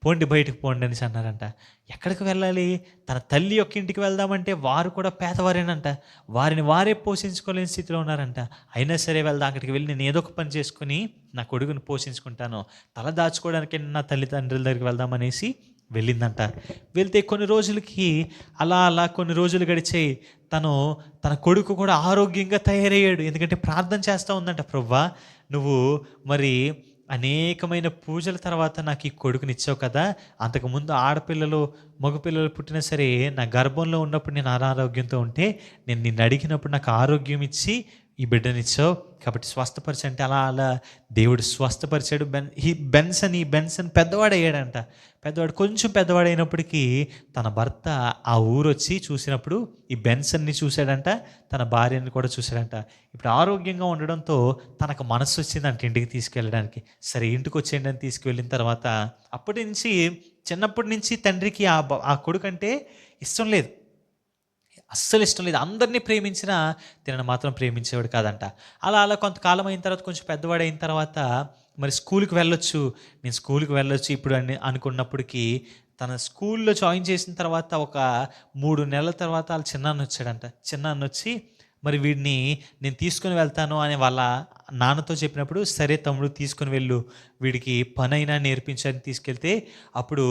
పోండి, బయటకు పోండి అనేసి అన్నారంట. ఎక్కడికి వెళ్ళాలి? తన తల్లి యొక్క ఇంటికి వెళ్దామంటే వారు కూడా పేదవారేనంట. వారిని వారే పోషించుకోలేని స్థితిలో ఉన్నారంట. అయినా సరే వెళ్దాం, అక్కడికి వెళ్ళి నేను ఏదో ఒక పని చేసుకుని నా కొడుకుని పోషించుకుంటాను, తల దాచుకోవడానికి నా తల్లిదండ్రుల దగ్గరికి వెళ్దామనేసి వెళ్ళిందంట. వెళ్తే కొన్ని రోజులకి అలా కొన్ని రోజులు గడిచాయి. తన కొడుకు కూడా ఆరోగ్యంగా తయారయ్యాడు. ఎందుకంటే ప్రార్థన చేస్తూ ఉందంట, ప్రభువా నువ్వు మరి అనేకమైన పూజల తర్వాత నాకు ఈ కొడుకునిచ్చావు కదా, అంతకుముందు ఆడపిల్లలు మగపిల్లలు పుట్టినా సరే నా గర్భంలో ఉన్నప్పుడు నేను అనారోగ్యంతో ఉంటే నేను నిన్ను అడిగినప్పుడు నాకు ఆరోగ్యం ఇచ్చి ఈ బిడ్డనిచ్చావు, కాబట్టి స్వస్థపరిచి అంటే అలా దేవుడు స్వస్థపరిచాడు. ఈ బెన్సన్ పెద్దవాడయ్యాడంట. కొంచెం పెద్దవాడైనప్పటికీ తన భర్త ఆ ఊరు వచ్చి చూసినప్పుడు ఈ బెన్సన్ని చూశాడంట, తన భార్యని కూడా చూశాడంట. ఇప్పుడు ఆరోగ్యంగా ఉండడంతో తనకు మనసు వచ్చిందంట ఇంటికి తీసుకెళ్ళడానికి. సరే ఇంటికి వచ్చేయండి అని తీసుకువెళ్ళిన తర్వాత చిన్నప్పటి నుంచి తండ్రికి ఆ కొడుకు అంటే ఇష్టం లేదు, అస్సలు ఇష్టం లేదు. అందరినీ ప్రేమించినా తినను మాత్రం ప్రేమించేవాడు కాదంట. అలా కొంతకాలం అయిన తర్వాత కొంచెం పెద్దవాడు అయిన తర్వాత మరి స్కూల్కి వెళ్ళొచ్చు ఇప్పుడు అని అనుకున్నప్పటికీ తన స్కూల్లో జాయిన్ చేసిన తర్వాత ఒక 3 నెలల తర్వాత వాళ్ళ చిన్నాన్న వచ్చి మరి వీడిని నేను తీసుకుని వెళ్తాను అని వాళ్ళ నాన్నతో చెప్పినప్పుడు, సరే తమ్ముడు తీసుకుని వెళ్ళు, వీడికి పనైనా నేర్పించని తీసుకెళ్తే అప్పుడు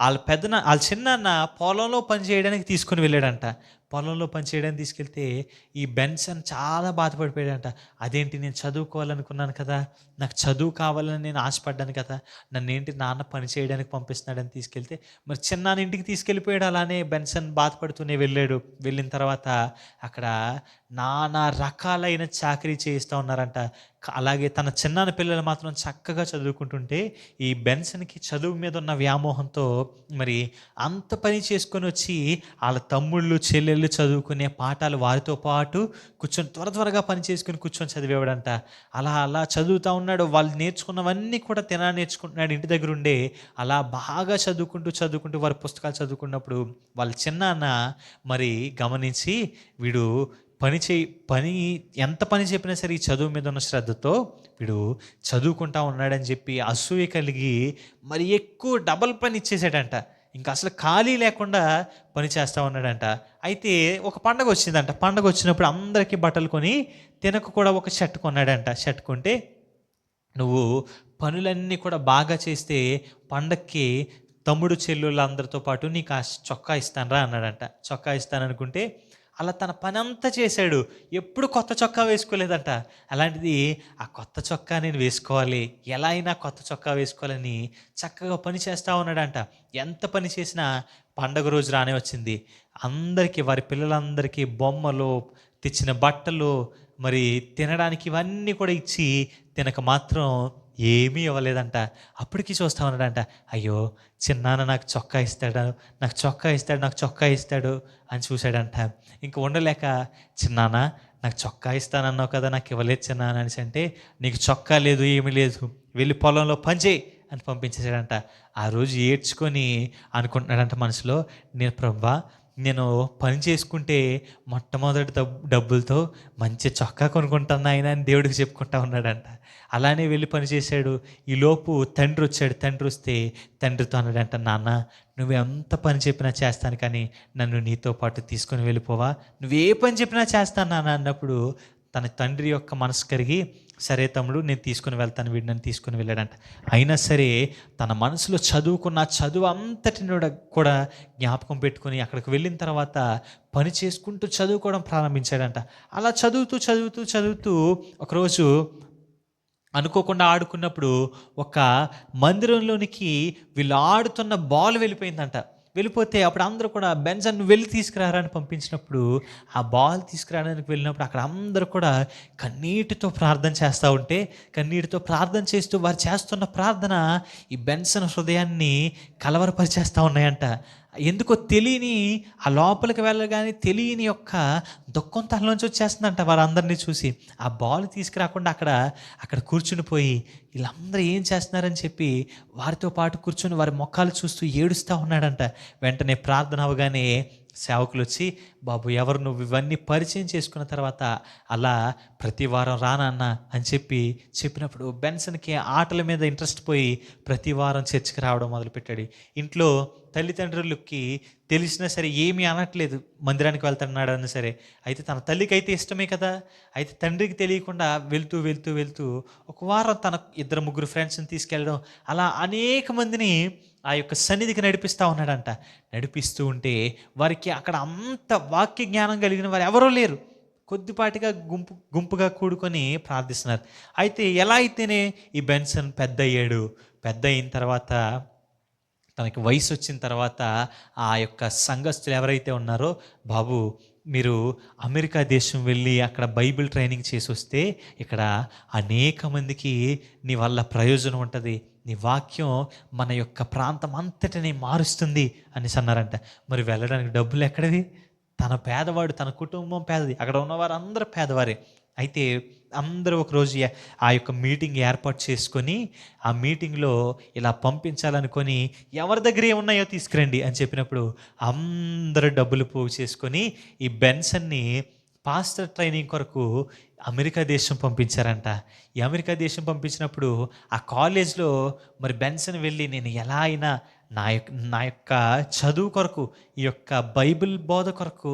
వాళ్ళ చిన్నాన్న పొలంలో పని చేయడానికి తీసుకుని వెళ్ళాడంట. పొలంలో పని చేయడానికి తీసుకెళ్తే ఈ బెన్సన్ చాలా బాధపడిపోయాడంట. అదేంటి, నేను చదువుకోవాలనుకున్నాను కదా, నాకు చదువు కావాలని నేను ఆశపడ్డాను కదా, నన్నేంటి నాన్న పని చేయడానికి పంపిస్తున్నాడని తీసుకెళ్తే మరి చిన్నాన్న ఇంటికి తీసుకెళ్ళిపోయాడు. అలానే బెన్సన్ బాధపడుతూనే వెళ్ళిన తర్వాత అక్కడ నానా రకాలైన చాకరీ చేయిస్తూ ఉన్నారంట. అలాగే తన చిన్నాన్న పిల్లలు మాత్రం చక్కగా చదువుకుంటుంటే ఈ బెన్సన్కి చదువు మీద ఉన్న వ్యామోహంతో మరి అంత పని చేసుకొని వచ్చి వాళ్ళ తమ్ముళ్ళు చెల్లెళ్ళు చదువుకునే పాఠాలు వారితో పాటు కూర్చొని త్వరగా పని చేసుకుని కూర్చొని చదివేవాడంట. అలా చదువుతూ ఉన్నాడు. వాళ్ళు నేర్చుకున్నవన్నీ కూడా నేర్చుకుంటున్నాడు ఇంటి దగ్గర ఉండే. అలా బాగా చదువుకుంటూ వారి పుస్తకాలు చదువుకున్నప్పుడు వాళ్ళ చిన్నాన్న మరి గమనించి, వీడు ఎంత పని చెప్పినా సరే ఈ చదువు మీద ఉన్న శ్రద్ధతో వీడు చదువుకుంటా ఉన్నాడని చెప్పి అసూయ కలిగి మరి ఎక్కువ డబల్ పని ఇచ్చేసాడంట. ఇంకా అసలు ఖాళీ లేకుండా పని చేస్తూ ఉన్నాడంట. అయితే ఒక పండగ వచ్చిందంట. పండగ వచ్చినప్పుడు అందరికీ బట్టలు కొని తినకు కూడా ఒక షర్ట్ కొన్నాడంట. షర్ట్ కొంటే, నువ్వు పనులన్నీ కూడా బాగా చేస్తే పండక్కి తమ్ముడు చెల్లుళ్ళ అందరితో పాటు నీకు ఆ చొక్కా ఇస్తానరా అన్నాడంట. చొక్కా ఇస్తాననుకుంటే అలా తన పని అంతా చేశాడు. ఎప్పుడు కొత్త చొక్కా వేసుకోలేదంట. అలాంటిది ఆ కొత్త చొక్కా నేను వేసుకోవాలి, ఎలా అయినా కొత్త చొక్కా వేసుకోవాలని చక్కగా పని చేస్తూ ఉన్నాడంట. ఎంత పని చేసినా పండగ రోజు రానే వచ్చింది. అందరికీ, వారి పిల్లలందరికీ బొమ్మలు, తెచ్చిన బట్టలు, మరి తినడానికి ఇవన్నీ కూడా ఇచ్చి తినక మాత్రం ఏమీ ఇవ్వలేదంట. అప్పటికి చూస్తా ఉన్నాడంట, అయ్యో చిన్నాన్న నాకు చొక్కా ఇస్తాడు, నాకు చొక్కా ఇస్తాడు, నాకు చొక్కా ఇస్తాడు అని చూశాడంట. ఇంక ఉండలేక, చిన్నాన్న నాకు చొక్కా ఇస్తానన్నావు కదా, నాకు ఇవ్వలేదు చిన్నాన్న అనేసి అంటే, నీకు చొక్కా లేదు, ఏమీ లేదు, వెళ్ళి పొలంలో పని చేయి అని పంపించేశాడంట. ఆ రోజు ఏడ్చుకొని అనుకుంటున్నాడంట మనసులో, నేను ప్రభువా, నేను పని చేసుకుంటే మొట్టమొదటి డబ్బులతో మంచి చొక్కా కొనుక్కుంటాను ఆయన అని దేవుడికి చెప్పుకుంటా ఉన్నాడంట. అలానే వెళ్ళి పని చేశాడు. ఈలోపు తండ్రి వచ్చాడు. తండ్రి వస్తే తండ్రితో అన్నాడంట, నాన్న నువ్వు ఎంత పని చెప్పినా చేస్తాను, కానీ నన్ను నీతో పాటు తీసుకొని వెళ్ళిపోవా, నువ్వే పని చెప్పినా చేస్తాను నాన్న అన్నప్పుడు తన తండ్రి యొక్క మనసు కరిగి, సరే తమ్ముడు నేను తీసుకుని వెళ్తాను, వీడిని తీసుకుని వెళ్ళాడంట. అయినా సరే తన మనసులో చదువుకున్న చదువు అంతటిని కూడా జ్ఞాపకం పెట్టుకుని అక్కడికి వెళ్ళిన తర్వాత పని చేసుకుంటూ చదువుకోవడం ప్రారంభించాడంట. అలా చదువుతూ చదువుతూ చదువుతూ ఒకరోజు అనుకోకుండా ఆడుకున్నప్పుడు ఒక మందిరంలోనికి వీళ్ళు ఆడుతున్న బాల్ వెళ్ళిపోయిందంట. వెళ్ళిపోతే అప్పుడు అందరూ కూడా, బెంజన్ నువ్వు వెళ్ళి తీసుకురారా అని పంపించినప్పుడు, ఆ బాల్ తీసుకురావడానికి వెళ్ళినప్పుడు అక్కడ అందరూ కూడా కన్నీటితో ప్రార్థన చేస్తూ ఉంటే, కన్నీటితో ప్రార్థన చేస్తూ వారు చేస్తున్న ప్రార్థన ఈ బెన్సన్ హృదయాన్ని కలవరపరిచేస్తూ ఉన్నాయంట. ఎందుకో తెలియని, ఆ లోపలికి వెళ్ళగానే తెలియని యొక్క దుఃఖం తనలోంచి వచ్చేస్తుందంట వారందరినీ చూసి. ఆ బాల్ తీసుకురాకుండా అక్కడ కూర్చుని పోయి వీళ్ళందరూ ఏం చేస్తున్నారని చెప్పి వారితో పాటు కూర్చొని వారి మొఖాలు చూస్తూ ఏడుస్తూ ఉన్నాడంట. వెంటనే ప్రార్థన అవగానే సేవకులు వచ్చి, బాబు ఎవరు నువ్వు, ఇవన్నీ పరిచయం చేసుకున్న తర్వాత అలా ప్రతి వారం రానన్న అని చెప్పినప్పుడు బెన్సన్కి ఆటల మీద ఇంట్రెస్ట్ పోయి ప్రతి వారం చర్చికి రావడం మొదలుపెట్టాడు. ఇంట్లో తల్లిదండ్రులకి తెలిసినా సరే ఏమీ అనట్లేదు, మందిరానికి వెళ్తున్నాడు అన్నా సరే. అయితే తన తల్లికి అయితే ఇష్టమే కదా. అయితే తండ్రికి తెలియకుండా వెళ్తూ వెళ్తూ వెళ్తూ ఒక వారం తన 2-3 ఫ్రెండ్స్ని తీసుకెళ్ళడం, అలా అనేక మందిని ఆ యొక్క సన్నిధికి నడిపిస్తూ ఉన్నాడంట. నడిపిస్తూ ఉంటే వారికి అక్కడ అంత వాక్య జ్ఞానం కలిగిన వారు ఎవరూ లేరు. కొద్దిపాటిగా గుంపుగా కూడుకొని ప్రార్థిస్తున్నారు. అయితే ఎలా అయితేనే ఈ బెన్సన్ పెద్ద అయ్యాడు. పెద్ద అయిన తర్వాత తనకి వయసు వచ్చిన తర్వాత ఆ యొక్క సంఘస్థులు ఎవరైతే ఉన్నారో, బాబు మీరు అమెరికా దేశం వెళ్ళి అక్కడ బైబిల్ ట్రైనింగ్ చేసి వస్తే ఇక్కడ అనేక మందికి నీ వల్ల ప్రయోజనం ఉంటుంది, నీ వాక్యం మన యొక్క ప్రాంతం అంతటిని మారుస్తుంది అనేసి అన్నారంట. మరి వెళ్ళడానికి డబ్బులు ఎక్కడివి? తన పేదవాడు, తన కుటుంబం పేదది, అక్కడ ఉన్నవారు అందరూ పేదవారే. అయితే అందరూ ఒకరోజు ఆ యొక్క మీటింగ్ ఏర్పాటు చేసుకొని, ఆ మీటింగ్లో ఇలా పంపించాలనుకొని ఎవరి దగ్గర ఏమున్నాయో తీసుకురండి అని చెప్పినప్పుడు అందరూ డబ్బులు పోగు చేసుకొని ఈ బెన్సన్ని పాస్టర్ ట్రైనింగ్ కొరకు అమెరికా దేశం పంపించారంట. ఈ అమెరికా దేశం పంపించినప్పుడు ఆ కాలేజ్లో మరి బెన్సన్ వెళ్ళి, నేను ఎలా అయినా నా యొక్క చదువు కొరకు, ఈ యొక్క బైబిల్ బోధ కొరకు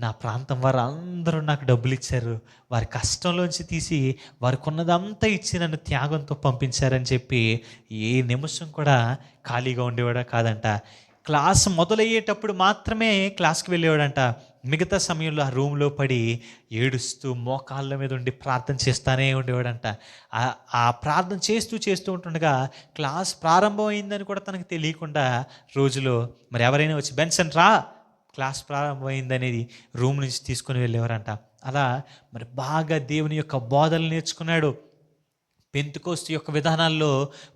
నా ప్రాంతం వారు అందరూ నాకు డబ్బులు ఇచ్చారు, వారి కష్టంలోంచి తీసి వారికి ఉన్నదంతా ఇచ్చి నన్ను త్యాగంతో పంపించారని చెప్పి ఏ నిమిషం కూడా ఖాళీగా ఉండేవాడా కాదంట. క్లాస్ మొదలయ్యేటప్పుడు మాత్రమే క్లాస్కి వెళ్ళేవాడంట. మిగతా సమయంలో ఆ రూమ్లో పడి ఏడుస్తూ మోకాళ్ళ మీద ఉండి ప్రార్థన చేస్తానే ఉండేవాడంట. ఆ ప్రార్థన చేస్తూ ఉంటుండగా క్లాస్ ప్రారంభం అయిందని కూడా తనకు తెలియకుండా రోజులో మరి ఎవరైనా వచ్చి, బెన్సన్ రా క్లాస్ ప్రారంభమైందనేది రూమ్ నుంచి తీసుకొని వెళ్ళేవారంట. అలా మరి బాగా దేవుని యొక్క బోధనలు నేర్చుకున్నాడు. పెంతెకోస్తు యొక్క విధానాల్లో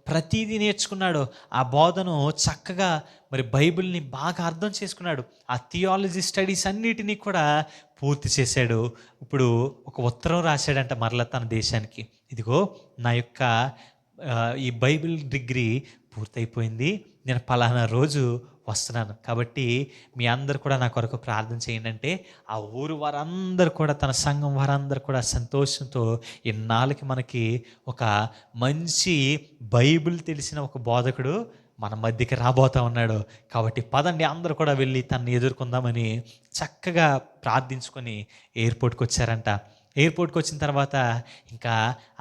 ప్రతీదీ నేర్చుకున్నాడు. ఆ బోధను చక్కగా మరి బైబిల్ని బాగా అర్థం చేసుకున్నాడు. ఆ థియాలజీ స్టడీస్ అన్నిటినీ కూడా పూర్తి చేశాడు. ఇప్పుడు ఒక ఉత్తరం రాశాడంట మరలా తన దేశానికి, ఇదిగో నా యొక్క ఈ బైబిల్ డిగ్రీ పూర్తయిపోయింది, నేను పలానా రోజు వస్తున్నాను, కాబట్టి మీ అందరు కూడా నా కొరకు ప్రార్థన చేయండి అంటే, ఆ ఊరు వారందరూ కూడా, తన సంఘం వారందరూ కూడా సంతోషంతో, ఇన్నాళ్ళకి మనకి ఒక మంచి బైబిల్ తెలిసిన ఒక బోధకుడు మన మధ్యకి రాబోతా ఉన్నాడు, కాబట్టి పదండి అందరూ కూడా వెళ్ళి తనని ఎదుర్కొందామని చక్కగా ప్రార్థించుకొని ఎయిర్పోర్ట్కి వచ్చారంట. ఎయిర్పోర్ట్కి వచ్చిన తర్వాత ఇంకా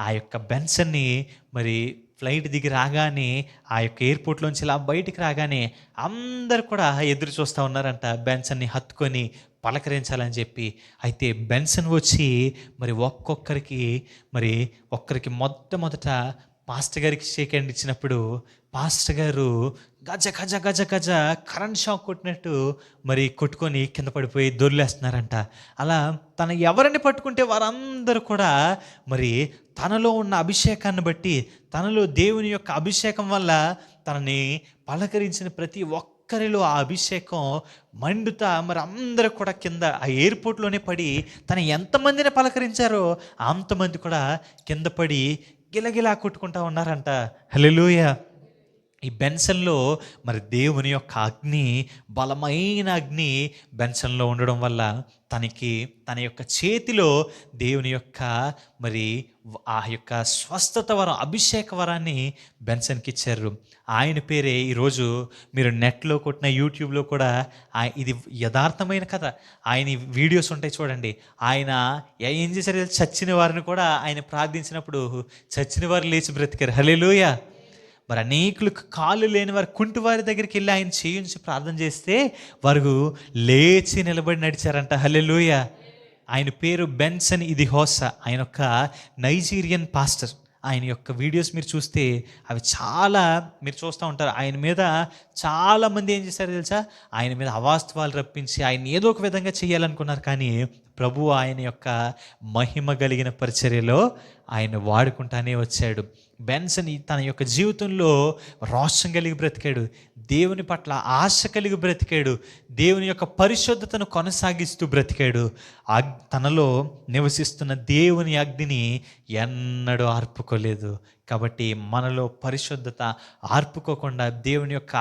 ఆ యొక్క బెన్సన్ని మరి ఫ్లైట్ దిగి రాగానే, ఆ యొక్క ఎయిర్పోర్ట్లోంచి ఇలా బయటికి రాగానే అందరు కూడా ఎదురు చూస్తూ ఉన్నారంట. బెన్సన్ని హత్తుకొని పలకరించాలని చెప్పి. అయితే బెన్సన్ వచ్చి మరి ఒక్కరికి మొట్టమొదట పాస్టర్ గారికి షేక్ హ్యాండ్ ఇచ్చినప్పుడు పాస్టర్ గారు గజ గజ గజ గజ కరెంట్ షాక్ కొట్టినట్టు మరి కొట్టుకొని కింద పడిపోయి దొర్లేస్తున్నారంట. అలా తన ఎవరిని పట్టుకుంటే వారందరూ కూడా మరి తనలో ఉన్న అభిషేకాన్ని బట్టి, తనలో దేవుని యొక్క అభిషేకం వల్ల తనని పలకరించిన ప్రతి ఒక్కరిలో ఆ అభిషేకం మండుతా మరి అందరూ కూడా కింద ఆ ఎయిర్పోర్ట్లోనే పడి తను ఎంతమందిని పలకరించారో అంతమంది కూడా కింద పడి గిలగిలా కొట్టుకుంటా ఉన్నారంట. హల్లెలూయా. ఈ బెన్సన్లో మరి దేవుని యొక్క అగ్ని, బలమైన అగ్ని బెన్సన్లో ఉండడం వల్ల తన యొక్క చేతిలో దేవుని యొక్క మరి ఆ యొక్క స్వస్థత వరం, అభిషేక వరాన్ని బెన్సన్కి ఇచ్చారు. ఆయన పేరే ఈరోజు మీరు నెట్లో కొట్టిన, యూట్యూబ్లో కూడా ఇది యథార్థమైన కథ. ఆయన వీడియోస్ ఉంటాయి చూడండి. ఆయన ఏం చేశారు, చచ్చిన వారిని కూడా ఆయన ప్రార్థించినప్పుడు చచ్చిన వారు లేచి బ్రతికారు. హల్లెలూయా. మరి అనేకులకు కాళ్ళు లేని వారు కుంటి వారి దగ్గరికి వెళ్ళి ఆయన చేయించి ప్రార్థన చేస్తే వారు లేచి నిలబడి నడిచారంట. హల్లెలూయా. ఆయన పేరు బెన్సన్ ఇదిహోసా. ఆయన ఒక నైజీరియన్ పాస్టర్. ఆయన యొక్క వీడియోస్ మీరు చూస్తే అవి చాలా మీరు చూస్తూ ఉంటారు. ఆయన మీద చాలామంది ఏం చేశారో తెలుసా, ఆయన మీద అవాస్తవాలు రప్పించి ఆయన ఏదో ఒక విధంగా చేయాలనుకున్నారు. కానీ ప్రభువు ఆయన యొక్క మహిమ కలిగిన పరిచర్యలో ఆయన వాడుకుంటానే వచ్చాడు. బెన్సన్ తన యొక్క జీవితంలో రోషం కలిగి బ్రతికాడు, దేవుని పట్ల ఆశ కలిగి బ్రతికాడు, దేవుని యొక్క పరిశుద్ధతను కొనసాగిస్తూ బ్రతికాడు. తనలో నివసిస్తున్న దేవుని అగ్నిని ఎన్నడూ ఆర్పుకోలేదు. కాబట్టి మనలో పరిశుద్ధత ఆర్పుకోకుండా, దేవుని యొక్క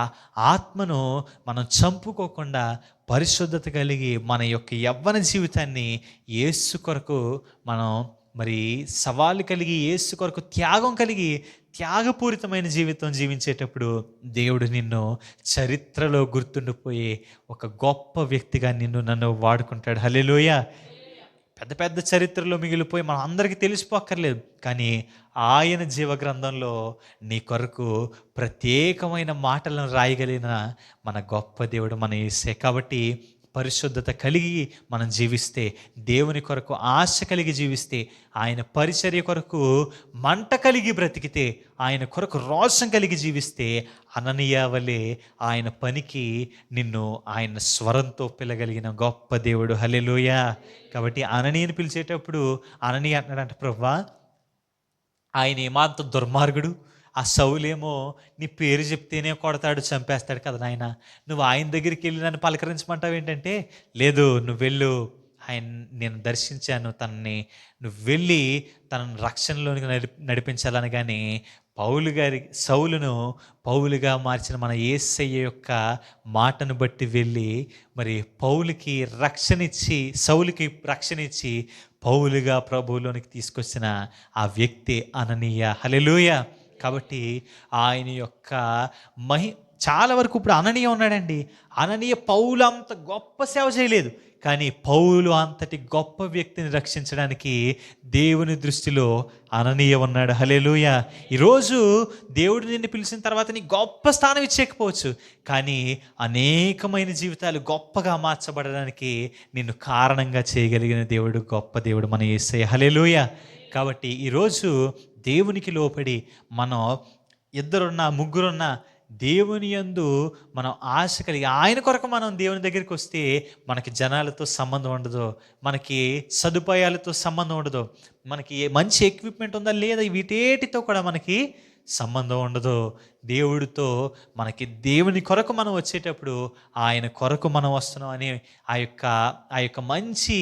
ఆత్మను మనం చంపుకోకుండా పరిశుద్ధత కలిగి మన యొక్క యవ్వన జీవితాన్ని యేసు కొరకు మనం మరి సవాలు కలిగి, యేసు కొరకు త్యాగం కలిగి, త్యాగపూరితమైన జీవితం జీవించేటప్పుడు దేవుడు నిన్ను చరిత్రలో గుర్తుండిపోయే ఒక గొప్ప వ్యక్తిగా నన్ను వాడుకుంటాడు. హల్లెలూయా. పెద్ద పెద్ద చరిత్రలో మిగిలిపోయి మనం అందరికీ తెలిసిపోక్కర్లేదు, కానీ ఆయన జీవగ్రంథంలో నీ కొరకు ప్రత్యేకమైన మాటలను రాయగలిగిన మన గొప్ప దేవుడు మన యేసే. కాబట్టి పరిశుద్ధత కలిగి మనం జీవిస్తే, దేవుని కొరకు ఆశ కలిగి జీవిస్తే, ఆయన పరిచర్య కొరకు మంట కలిగి బ్రతికితే, ఆయన కొరకు రోషం కలిగి జీవిస్తే, అననీయ వలె ఆయన పనికి నిన్ను ఆయన స్వరంతో పిలగలిగిన గొప్ప దేవుడు. హల్లెలూయా. కాబట్టి అననీయని పిలిచేటప్పుడు అననీయ అంటున్నాడంట, ప్రభువా ఆయన ఏమాంత దుర్మార్గుడు, ఆ సౌలేమో నీ పేరు చెప్తేనే కొడతాడు, చంపేస్తాడు కదా నాయన, నువ్వు ఆయన దగ్గరికి వెళ్ళి నన్ను పలకరించమంటావు ఏంటంటే, లేదు నువ్వు వెళ్ళు, నేను దర్శించాను తనని, నువ్వు వెళ్ళి తనను రక్షణలోనికి నడిపించాలని. కానీ సౌలును పౌలుగా మార్చిన మన యేసయ్య యొక్క మాటను బట్టి వెళ్ళి మరి సౌలుకి రక్షణ ఇచ్చి పౌలుగా ప్రభువులోనికి తీసుకొచ్చిన ఆ వ్యక్తి అననీయ. హల్లెలూయా. కాబట్టి ఆయన యొక్క చాలా వరకు ఇప్పుడు అననీయ ఉన్నాడండి. అననీయ పౌలు అంత గొప్ప సేవ చేయలేదు, కానీ పౌలు అంతటి గొప్ప వ్యక్తిని రక్షించడానికి దేవుని దృష్టిలో అననీయ ఉన్నాడు. హల్లెలూయా. ఈరోజు దేవుడు నిన్ను పిలిచిన తర్వాత నీ గొప్ప స్థానం ఇచ్చేయకపోవచ్చు, కానీ అనేకమైన జీవితాలు గొప్పగా మార్చబడడానికి నిన్ను కారణంగా చేయగలిగిన దేవుడు గొప్ప దేవుడు మన యేసయ్య. హల్లెలూయా. కాబట్టి ఈరోజు దేవునికి లోపడి మనం ముగ్గురున్నా దేవుని యందు మనం ఆశ కలిగి ఆయన కొరకు మనం దేవుని దగ్గరికి వస్తే మనకి జనాలతో సంబంధం ఉండదు, మనకి సదుపాయాలతో సంబంధం ఉండదు, మనకి మంచి ఎక్విప్మెంట్ ఉందా లేదా వీటేటితో కూడా మనకి సంబంధం ఉండదు. దేవుడితో మనకి దేవుని కొరకు మనం వచ్చేటప్పుడు ఆయన కొరకు మనం వస్తున్నాం అని ఆ యొక్క మంచి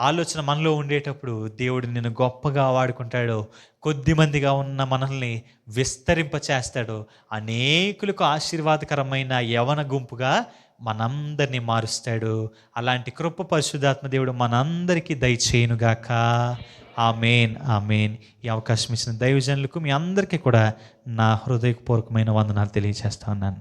ఆలోచన మనలో ఉండేటప్పుడు దేవుడు నిన్ను గొప్పగా వాడుకుంటాడు. కొద్దిమందిగా ఉన్న మనల్ని విస్తరింపచేస్తాడు. అనేకులకు ఆశీర్వాదకరమైన యవన గుంపుగా మనందరినీ మారుస్తాడు. అలాంటి కృప పరిశుద్ధాత్మ దేవుడు మనందరికీ దయచేయునుగాక. ఆమేన్, ఆమేన్. ఈ అవకాశం ఇచ్చిన దైవజనులకు మీ అందరికీ కూడా నా హృదయపూర్వకమైన వందనాలు తెలియజేస్తా ఉన్నాను.